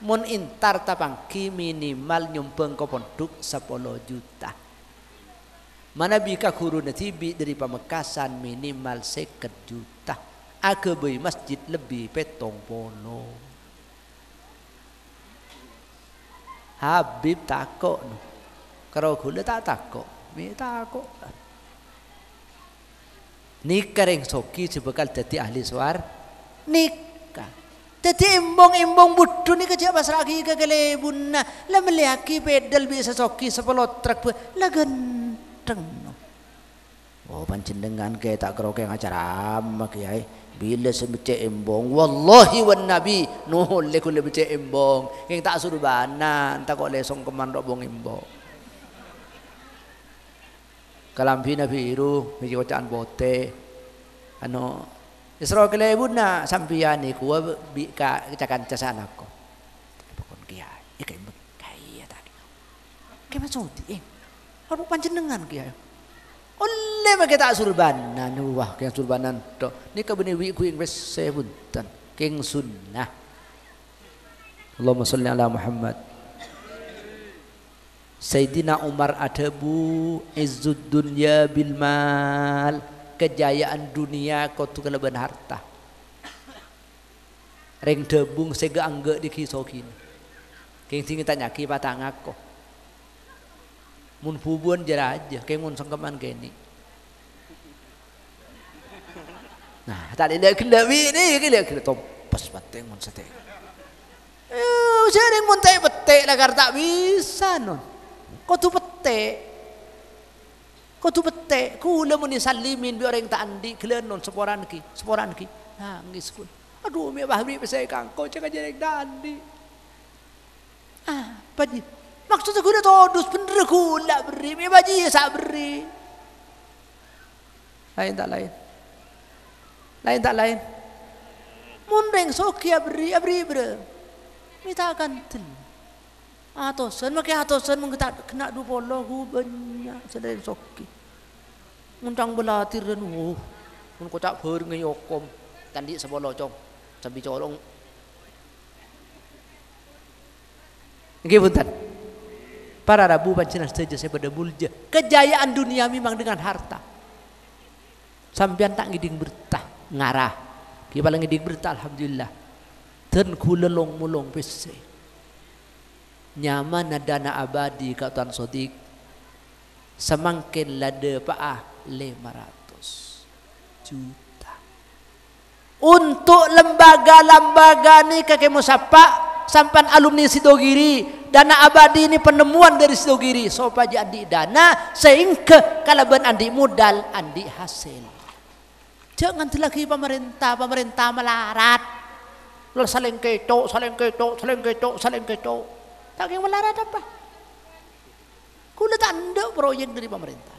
Mun intar tapangki minimal nyumbang ke pondok 10 juta. Mana bika guru natibi dari Pamekasan minimal 50 juta. Agabay masjid lebih petong polo. Habib takok no. Kalau gula tak takok, mi takok. Nikah reng soki sebekal jadi ahli suar. Nikah. Jadi imbong budu ni kerja pas lagi ke kelebun na. Lah meliaki pedal bisa soki 10 truk lah genteng. Oh pancen dengan ke tak keroke acara ama kiai. Bila sebece imbong wallahi wan nabi nuhul le kule bece imbong. Yang tak suruh banan tak kok lesong keman robong imbong. Kalampi na biru biji kocaan bote. Ano Isra kelebun na sampian ni kuwa bika cakan casan aku. Pokon kiai. Sodi kalau panjenengan kiai oleh bagi tak surbanan wah kiai surbanan to nika benih wi ku ing wis sebunten king sunnah. Allahumma sholli ala Muhammad. Sayyidina Umar adabu izzud dunya bil mal, kejayaan dunia kau tu kelebihan harta. Reng debung sega angge di kisokin. King sing tanya ki patang aku. Mun pubuan jera aja, kayak mun sengkeman kini. Nah, tadi dia kena ini, dia kena tompas bateng mun sate. Sering mun teh petek lagar tak bisa non. Kau tu petek, kula mun disalimin biar orang tak andi, kalian non seporan ki, nangis kun. Aduh, mi bahmi pesai kangkau jangan jadi andi. Padi. Maksudnya guna todus bener gula beri, mi baji ya sak beri. Lain tak lain. Mundeng sokia beri bre. Minta gantel. Atosan menggetak kena 20 banyak sedang soki. Mundang belatir dan mun kocak ber ngeyokom tandi sebolo cong. Sambil colong. Nggih punten. Para rabu pancenan saja saya pada mulja. Kejayaan dunia memang dengan harta. Sampian tak ngiding bertah ngarah. Kipala ngiding bertah alhamdulillah. Dan kula long mulong pese. Nyaman dana abadi katan sodik. Semangkin lade paah 500 juta. Untuk lembaga-lembaga ni kakek musapa sampan alumni Sidogiri. Dana abadi ini penemuan dari Sidogiri. Supaya andi dana sehingga kalaban andi modal andi hasil. Jangan lagi pemerintah melarat. Lalu saling ketok. Tak yang melarat apa? Kula tak ada proyek dari pemerintah.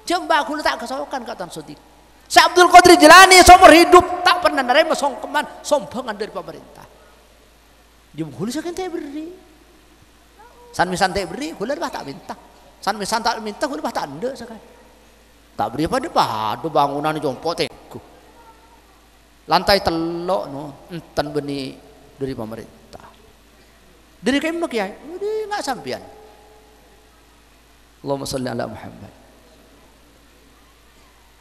Jembah kula tak kesokan kata Sodik. Syekh Abdul Qadir Jilani seumur hidup tak pernah nerima sombongan dari pemerintah. Jum kula saking teh beri. San misan teh beri, kula bah tak minta. San misan tak minta, kula bah tak anda sekali. Tak beri pada bangunan jompo teku. Lantai telok no, enten benih dari pemerintah. Dari kayak mana kiai? Ini nggak sampian. Allahumma sholli ala Muhammad.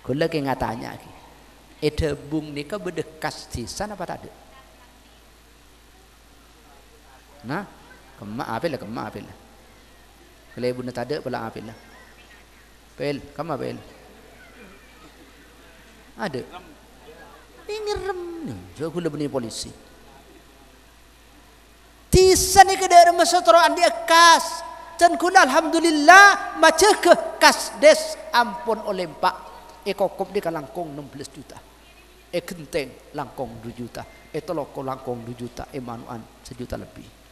Kula ke ngatanya ki. Ede bung nika bedekas di sana apa tak ada? Nah. Kemak apel lah. Kalau ibu nak ada, pelang apel lah. Pel, kamu apel? Ada. Ini rem ni, so aku lebih polisi. Tisa ni kedai rumah setoran dia kas. Dan kula alhamdulillah macam ke kasdes ampun oleh pak. Kokop di kalangkong 16 juta. Kenteng langkong 2 juta. Toloko langkong 2 juta. Manuan 1 juta lebih.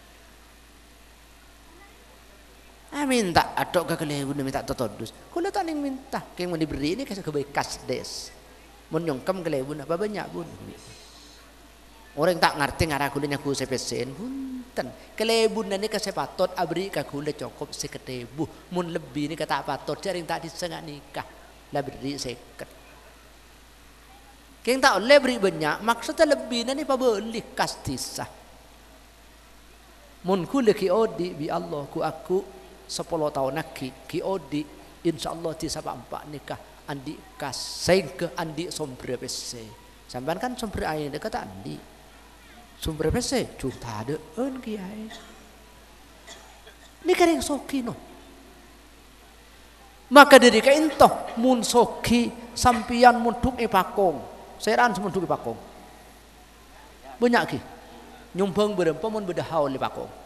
Minta atok ke kelebun minta totodus. Kula tak ning minta. Keng mau diberi ini kasih kebaik kasdes. Mun nyongkem kelebun apa banyak bun. Orang tak ngerti ngarah kula nyaku sepesen punten. Kelebun ini kasih patot abri ka kula cukup seketebu. Mun lebih ini kata patot jaring tak disengak nikah. Lah beri seket. Keng tak oleh beri banyak maksudnya lebih nani pabeli kastisah. Mun kula ki odi bi Allah ku aku 10 tahun lagi ki odi insyaallah ti sampai 4 nikah andi kas sehingga andi sombre pese sampean kan sombre air dekat andi sombre pese juta ada kiai ni kering soki no maka dari kaintoh mun soki sampian munduk pakong seran semunduk pakong banyak ki nyumbang berempa mun bedahau li pakong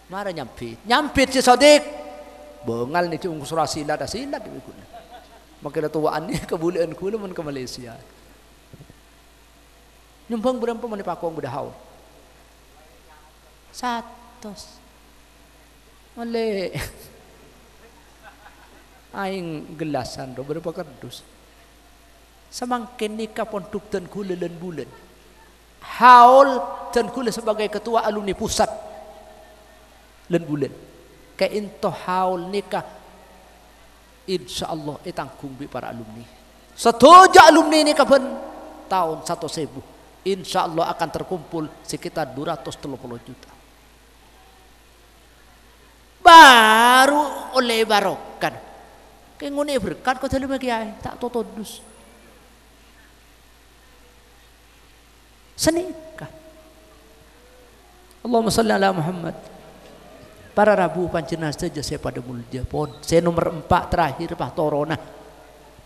mara nyampit si Sodik bengal ni cung surah silat di ikutnya makin tuaan ni kebulian kula mun ke Malaysia nyumbang berapa mun pakong bedahau 100 oleh aing gelasan do berapa kardus semangkin nikah ponduk dan kula dan bulan haul dan kula sebagai ketua alumni pusat len bulan Kayak into haul nikah insyaallah tanggung bi para alumni. Setuju alumni nikah ben tahun 1000 insyaallah akan terkumpul sekitar 230 juta. Baru oleh barokan. Kayak ngene berkat kok dalam kiai tak totodus. Senikah. Allahumma shalli ala Muhammad. Para Rabu panjenengan saja saya pada mulia pon. Saya nomor 4 terakhir Pak Torona.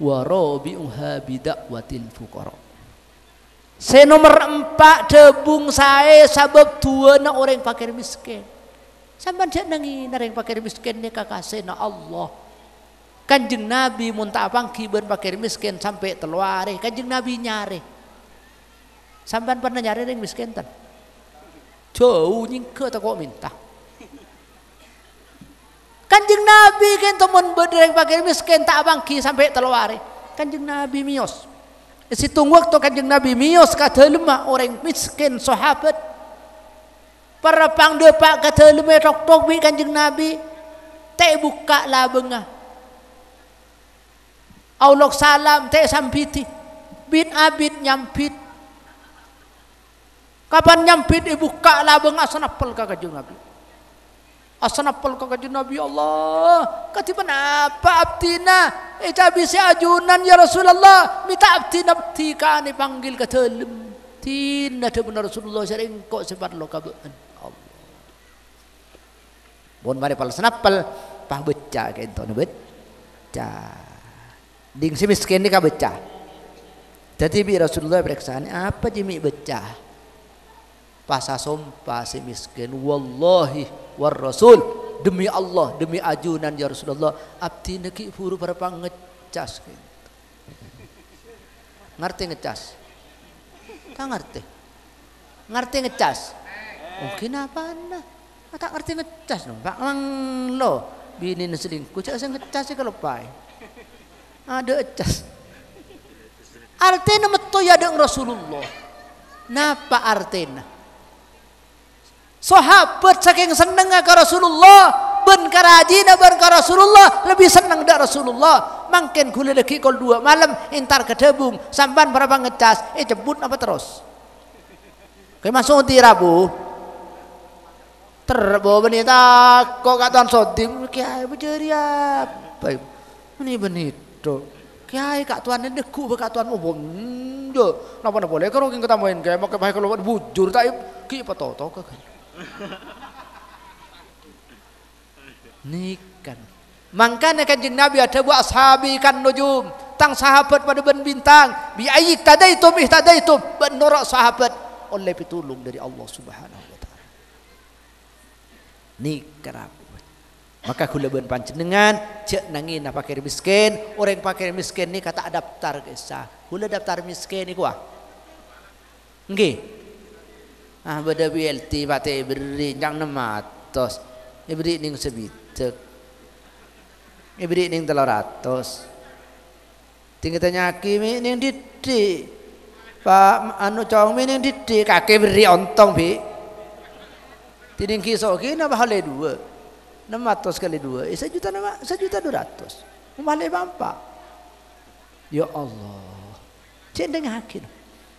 Wa rabi'uha bida'watil fuqara. Saya nomor 4 debung saya sabab dua na orang fakir miskin. Sampai jangan nangin orang fakir miskin ni kakasena Allah. Kanjeng Nabi muntah pangki ben fakir miskin sampai teluare. Kanjeng Nabi nyare. Sampai pernah nyare orang miskin tan. Jauh nyingke tak kok minta. Kanjeng Nabi kan temen berdiri fakir miskin tak bangki sampai teluare. Kanjeng Nabi mios. Situng waktu kanjeng Nabi mios kata lemah orang miskin sahabat. Para pangdepak kata lemah tok-tok bi kanjeng Nabi. Tak buka lah bengah. Allah salam tak sampiti. Bin abid nyampit. Kapan nyampit buka lah bengah senapel ka kanjeng Nabi. Asanapal ka kanjeng Nabi Allah. Katiban apa abdina? Cabi si ajunan ya Rasulullah. Minta abdi nabti ka ni panggil ka telem. Tina de benar Rasulullah sering kok sebat lo kabaan. Allah. Bon mari pal sanapal pah beca ka ento beca. Ding si miskin ni ka beca. Jadi bi Rasulullah periksaan apa jimi beca? Pasa sumpah si miskin wallahi war rasul demi Allah demi ajunan ya Rasulullah abdi neki furu para ngecas gitu. Ngerti ngecas? Tak ngerti ngecas? Mungkin apa nah tak ngerti ngecas no pak lang lo bini selingkuh cak saya ngecas sih kalau pai ada ngecas artinya metu ya dengan Rasulullah napa artinya sahabat saking seneng ke Rasulullah ben karajina ben ke Rasulullah lebih seneng dak Rasulullah mangken kula lagi kol 2 malam intar kedebung sampan berapa ngecas jebut apa terus kayak masuk di Rabu terbo benita kok katan sodim kiai bejeri apa ini benito kiai kak tuan deku be kak tuan umum jo napa boleh kalau kita main kayak make bae kalau bujur tak ki apa toto ka Nikan. Makanya kanjeng Nabi ada buat ashabi kan nujum, tang sahabat pada ben bintang. Bi ayik tadaitum ihtadaitum, ben norak sahabat oleh pitulung dari Allah Subhanahu wa taala. Nikan aku. Maka kula ben panjenengan cek nangin fakir miskin, orang fakir miskin ni kata daftar kisah. Kula daftar miskin ni kuah. Nggih. Beda BLT batai beri jang 600 beri ning sebitek beri ning 300 tinggi tanya kimi ning didik pak anu cong mi ning didik kakek beri ontong bi tiding kisok kini apa halai 2 600 kali 2 1.200.000 malai bampak ya Allah cendeng hakin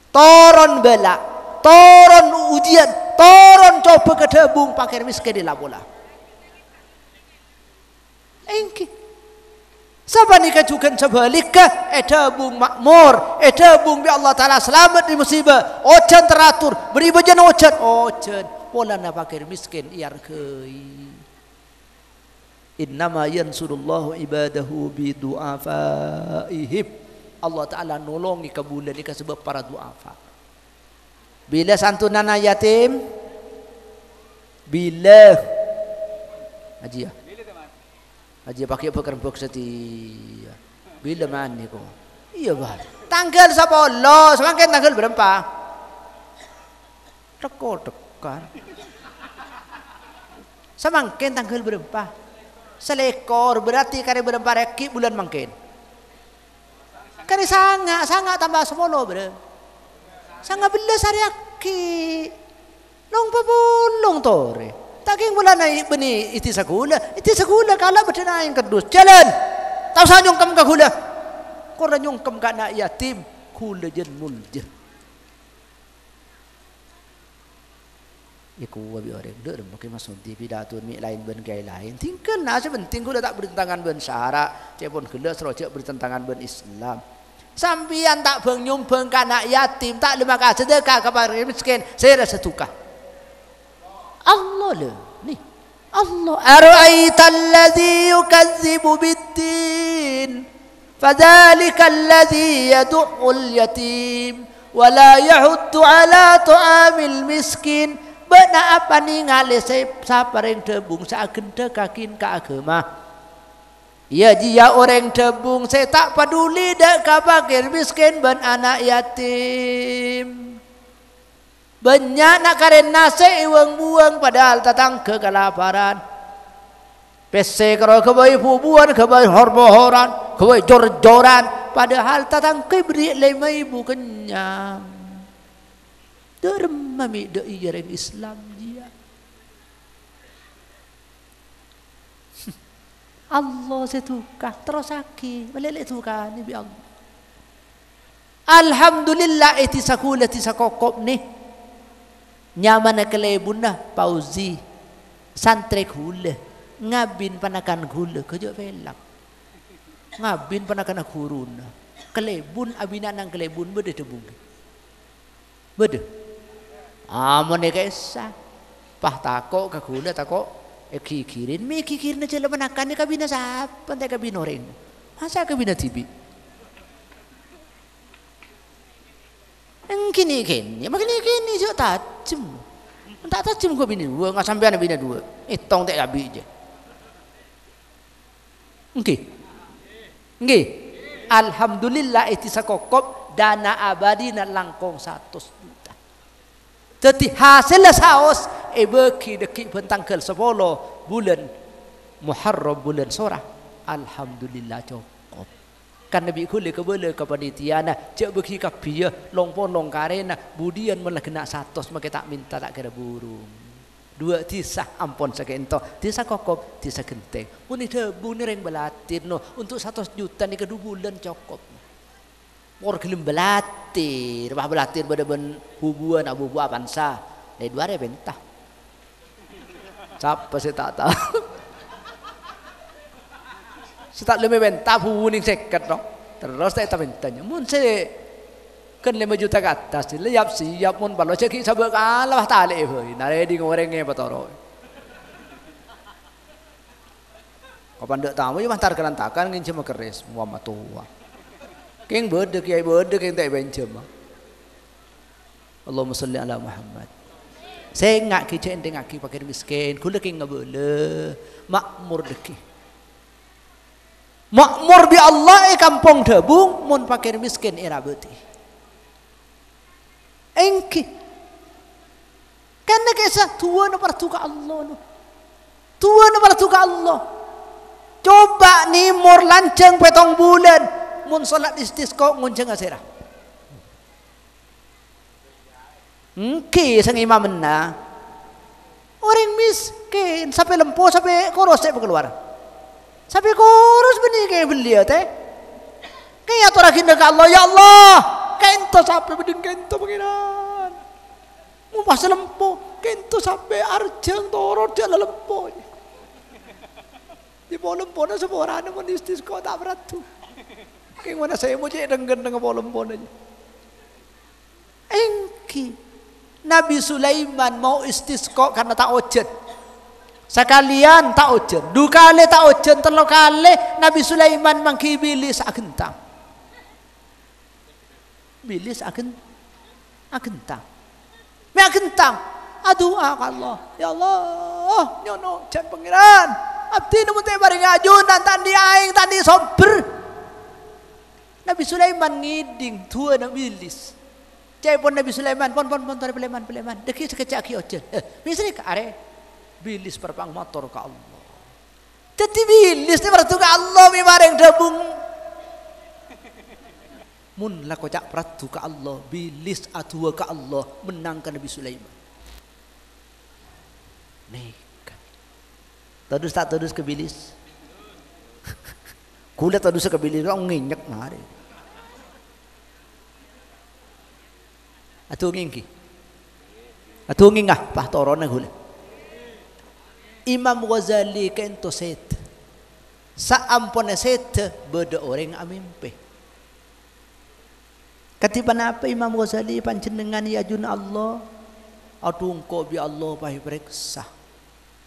toron bela toron ujian, toron coba kedebung pakir miskin di labola. Engki. Siapa nikah juga sebaliknya, edebung makmur, edebung bi Allah Taala selamat di musibah, ojan teratur, beri bajan ojan, pola na pakir miskin iar kei. Innama yansurullahu ibadahu bi du'afaihim. Allah Taala nolongi kebulan nikah sebab para du'afa. Bila santunan yatim bila haji ya haji pakai pekerjaan setia bila mana kok iya bah tanggal 10 semakin tanggal berapa tekan semakin tanggal berapa selekor berarti kali berapa reki bulan mungkin kali sangat tambah 10 bro sangat belas hari aki long papulong tore Saking pula naik beni iti sakula kala berdana yang kedus jalan. Tahu sa nyungkem ka kula. Kora nyungkem ka anak yatim kula jen mulje. Iku wabi orang dek mungkin masuk di pidato mi lain ben gay lain. Tinggal nasi penting kula tak bertentangan ben syara, cepon kula serojak bertentangan ben Islam. Sampian tak beng nyumbang ka anak yatim, tak lima ka sedekah kepada miskin, saya rasa tukar. Allah lah ni Allah ara'aital ladzi yukadzibu biddin fadzalika alladzi yad'ul yatim wa la yahuddu ala ta'amil miskin beuna apa ningali sapareng tebung sakeun kakin ka agama ya jia orang tebung saya tak peduli dak ka fakir miskin ben anak yatim. Banyak nak karen nasi iwang buang padahal tatang kegelaparan. Pese kalau kebai pubuan, kebai horbohoran, kebai jor-joran. Padahal tatang keberi 5.000 kenyang. Dermami de iyaring Islam dia. Allah setukah terus aki balik tukah ni bi Allah. Alhamdulillah iti sakula ti sakokop ni. Nyaman kelebun dah pauzi santri gula ngabin panakan gula kerja velak ngabin panakan kurun kelebun abina nang kelebun bede tebung bede amone kaisa pah takok ka gula takok kikirin mi kikirin aja le panakan ni kabina sapa teh kabina orang masa kabina tibi Kini, makin kini je tajam. Tak tajam kau bini dua, nggak sampai anak bini dua. Tong tak habis je. Okey. Alhamdulillah itu sakokop dana abadi na langkong 100 juta. Jadi hasil saos beki deki pentangkel 10 bulan Muharram bulan Surah. Alhamdulillah cok. Kan Nabi kule kebele kepanitiana cek beki kapia longpon longkarena budian malah kena 100 maka tak minta tak kira burung 2 tisah ampon sakento tisah kokop tisah genteng pun itu buni reng belatir no untuk 100 juta ni kedua bulan cokop mor gelem belatir bah belatir pada ben hubuan abu buah pansa dari 2 bentah siapa saya tak tahu Setak lebih bentah huning seket no. Terus saya tak bentanya. Mun saya kan 5 juta ke atas. Siap mun balas cekik sabak kalah tali hoi. Nare di ngorengnya patoro. Kapan dak tahu ya mantar kelantakan ngin cuma keris muam tua. Keng berde kiai berde keng tak bencem. Allahumma salli ala Muhammad. Saya ngak ki cek ndeng aki pakai miskin. Kula keng ngabele makmur deki. Makmur bi Allah kampung debung mun fakir miskin era beuti. Engki. Karena kisah tua na partuka Allah no. Tua na partuka Allah. Coba ni mur lanceng petong bulan mun salat istisqa ngunceng asera. Engki sang imam menna. Orang miskin sampai lempo sampai korose keluar. Sampai kurus benih kayak beliau teh. Kayak aturan kita ke Allah ya Allah. Kento sampai beding kento pengiran. Mau pas lempo kento sampai arjang toror jalan lempo. Di bawah lempo na seorang mau istisqa tak berat tu. Kayak mana saya mau cek dengan bawah lempo aja. Engki Nabi Sulaiman mau istisqa karena tak ojet. Sekalian tak ojen, 2 kali tak ojen, 3 kali Nabi Sulaiman mangki bilis agentang. Bilis agentang. Me agentang. Aduh Allah. Ya Allah, nyono jan pangeran. Abdi nu teh bari ngajunan tandi aing tandi sober. Nabi Sulaiman ngiding tua Nabi bilis. Cai pon Nabi Sulaiman pon tari peleman. Deki sekecak ki ojen. Misri ka are bilis perpang motor ke Allah. Jadi bilis ni peratu ke Allah mi bareng debung. Mun lah kocak peratu ke Allah, bilis atua ke Allah menangkan Nabi Sulaiman. Neka. Todus tak todus ke bilis. Kula todus ke bilis orang nginyak ngare. Atu ngingki. Atu ngingah pah torone kula. Imam Ghazali kento set. Sa ampone set beda orang amimpe. Katiban apa Imam Ghazali panjenengan ya jun Allah. Aduh engkau bi Allah pahi periksa.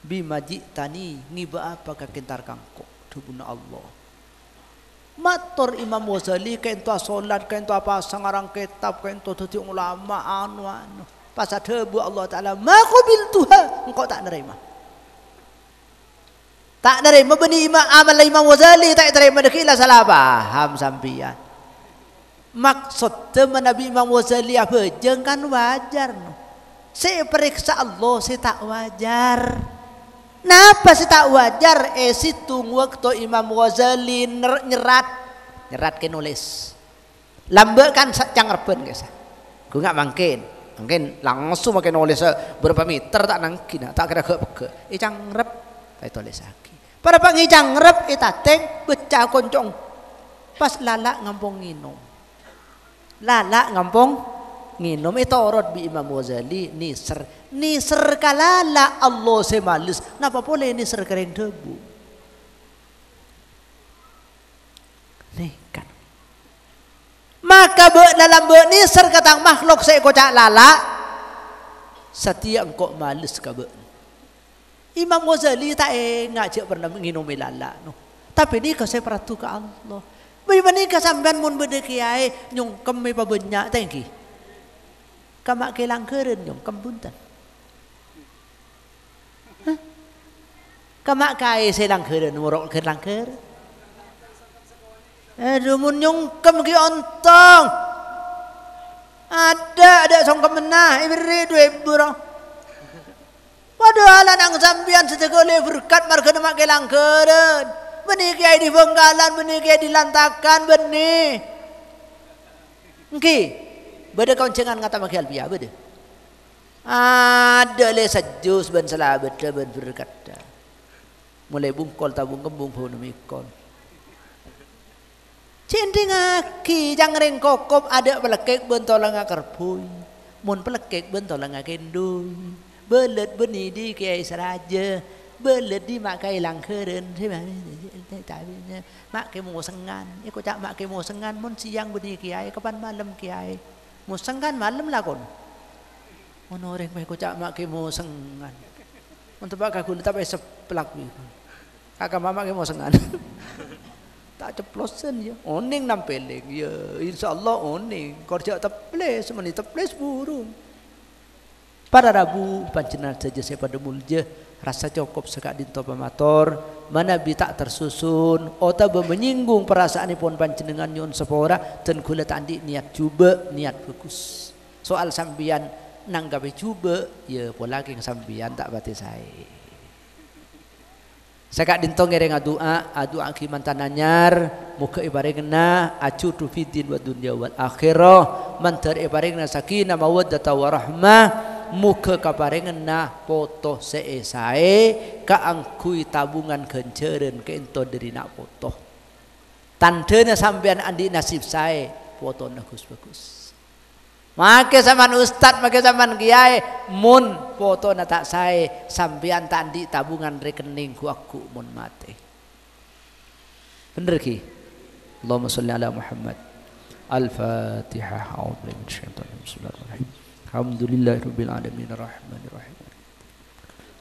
Bi majik tani ngiba apa kakentar kangko. Dubuna Allah. Matur Imam Ghazali kento salat kento apa sangarang kitab kento dadi ulama anu. Pas adebu Allah taala maqabil tuha engkau tak nerima. Tak nerima bani amal Imam Ghazali tak terima dekilah salah paham sampian. Maksud teman Nabi Imam Ghazali apa? Jangan wajar. Saya periksa Allah saya tak wajar. Napa saya tak wajar? Situ waktu Imam Ghazali nyerat ke nulis. Lambat kan cangrepen guys. Gue nggak mungkin langsung makin nulis berapa meter tak nangkin tak kira ke. Cangrep tak tulis lagi. Pada pagi cangrep itateng becah koncong. Pas lalak ngampung nginum. Lala ngampung nginum itu orot bi Imam Ghazali niser kalala Allah semalis napa boleh niser kering debu nih kan maka dalam niser katang makhluk saya kocak lala setia engkau malis ka Imam Ghazali tak ngajak pernah nginumi lala no. Tapi ni saya peratu ke Allah. Bagaimana kesampean mun bede kiai nyungkem me pabenyak tengki. Kamak kelang keren nyungkem punten. Kamak kai selang keren murok kelang keren. Aduh mun nyungkem ki ontong. Ada songkem menah ibri 2 burung. Padahal nang sampean setegole berkat marga mak kelang keren. Benih kiai di Benggalan, benih kiai di Lantakan, benih. Engki, beda koncengan kata makial biar beda. Ada le sejus ben selabet ben berkata. Mulai bungkol tabung kembung pun mikol. Cending aki jangreng kokop ada pelekek bentolang akarpui. Mun pelekek bentolang akendui. Belet benih di kiai seraja. Belet di mak kai lang keren mak kai mau sengan ikut cak mak kai mau sengan mun siang beni kiai kapan malam kiai mau sengan malam lah kon mun orang mai ikut cak mak kai mau sengan untuk bak aku tapi seplak kakak mama kai mau sengan tak ceplosen ya oning nampeling ya insyaallah oning kerja teples semeni teples burung pada Rabu panjenengan saja saya pada mulja rasa cukup sekak dinto pamator mana bi tak tersusun ota menyinggung perasaanipun panjenengan nyun sepora dan kula tandi niat cuba niat bagus soal sambian nanggapi cuba ya pola king sambian tak bati saya sekak dinto ngereng doa ki mantan anyar muka ibarengna acudu fidin wa dunya wal akhirah mantar ibarengna sakinah mawaddata warahmah muka kaparengan na foto seesai kaangkui tabungan kenceren kento dari nak foto tandanya sampean andi nasib saya foto bagus make zaman ustad make zaman kiai mun foto na tak saya sampean tandi tabungan rekening ku aku mun mati bener ki Allahumma sholli ala Muhammad al-Fatihah a'udzu billahi minasyaitonir rajim bismillahirrahmanirrahim alhamdulillahirabbil alamin arrahmanir rahim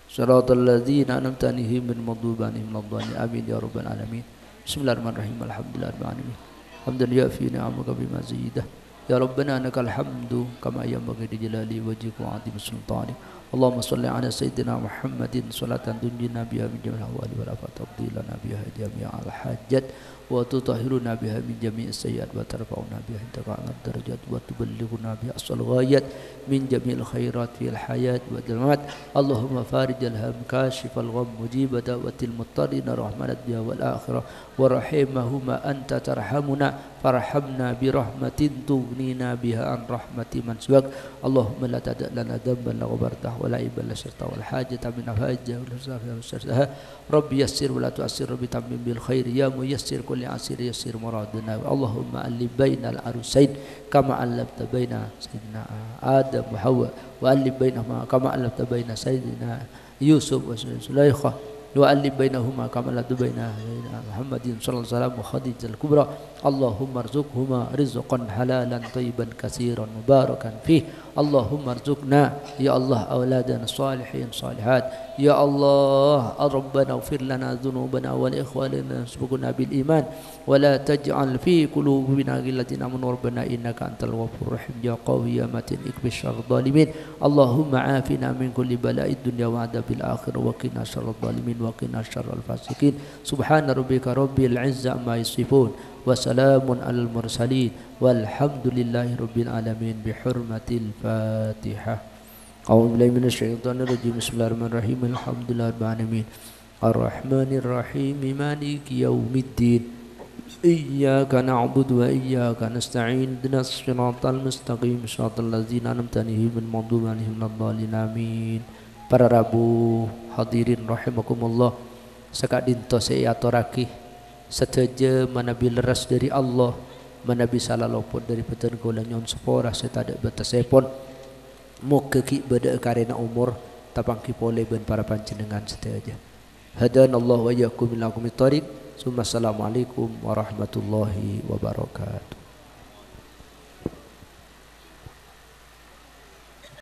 siratal ladzina an'amta 'alaihim ghairil maghdubi 'alaihim waladdallin amin ya rabbal alamin bismillahirrahmanirrahim alhamdulillahirabbil alamin hamdan yafi ni'amaka bima zida ya rabbana lakal hamdu kama yanbaghi li jalali wajhika wa 'azimi sultanik Allahumma shalli ala sayyidina Muhammadin salatan tunjina biha min jami'il ahwali wal afat tafdilana biha jami'a al hajat wa tutahhiruna biha min jami'is sayyi'at wa tarfa'una biha indaka a'la darajat wa tuballighuna biha asal ghayat min jami'il khairat fil hayat wa damat Allahumma farijal ham kashifal gham mujib da'watil muttarin rahmanat biha wal akhirah wa rahimahuma anta tarhamuna farhamna bi rahmatin tughnina biha an rahmati man siwak. Allahumma la tada' lana dhanban la ghafartahu wa la aiban la syartahu wal hajata min hajah wal syartaha. Rabbi yassir wa la tu'assir, rabbi tammim bil khair, ya muyassir kulli asir yassir muradana. Allahumma alif bainal arusain kama alafta baina sayyidina Adam wa Hawa, wa alif bainahuma kama alafta baina sayyidina Yusuf wa Sulaikha, wa alif bainahuma kama alafta baina Muhammadin sallallahu alaihi wasallam wa Khadijah al-kubra. Allahumma arzuqhuma rizqan halalan tayyiban katsiran mubarakan fih. Allahumma arzuqna ya Allah auladan salihin salihat. Ya Allah Rabbana ighfir lana dhunubana wa li ikhwanina sabaquna bil iman wa la taj'al fi qulubina ghillatan amanu rabbana innaka antal ghafurur rahim. Ya qawi ya matin ikbish syarrad zalimin. Allahumma afina min kulli bala'id dunya wa adabil akhirah wa qina syarrad zalimin wa qina syarral fasiqin. Subhana rabbika rabbil izzati amma yasifun wa salamun alal mursalin walhamdulillahi rabbil alamin bi hurmatil Fatihah. A'udzu billahi minasyaitonir rajim. Bismillahirrahmanirrahim. Alhamdulillahi rabbil alamin. Arrahmanir rahim. Maliki yaumiddin. Iyyaka na'budu wa iyyaka nasta'in. Ihdinas siratal mustaqim. Shiratal ladzina an'amta 'alaihim ghairil maghdubi 'alaihim waladdallin. Amin. Para rabu hadirin rahimakumullah. Sekak dinto saya aturake seteja manabi leras dari Allah, manabi salah lopot dari petergolan nyon sepora saya tak ada batas sepon. Muka ki beda karena umur tapang ki pole ben para panjenengan seteja. Hadanallahu wa iyyakum ila aqwamit thoriq. Assalamualaikum warahmatullahi wabarakatuh.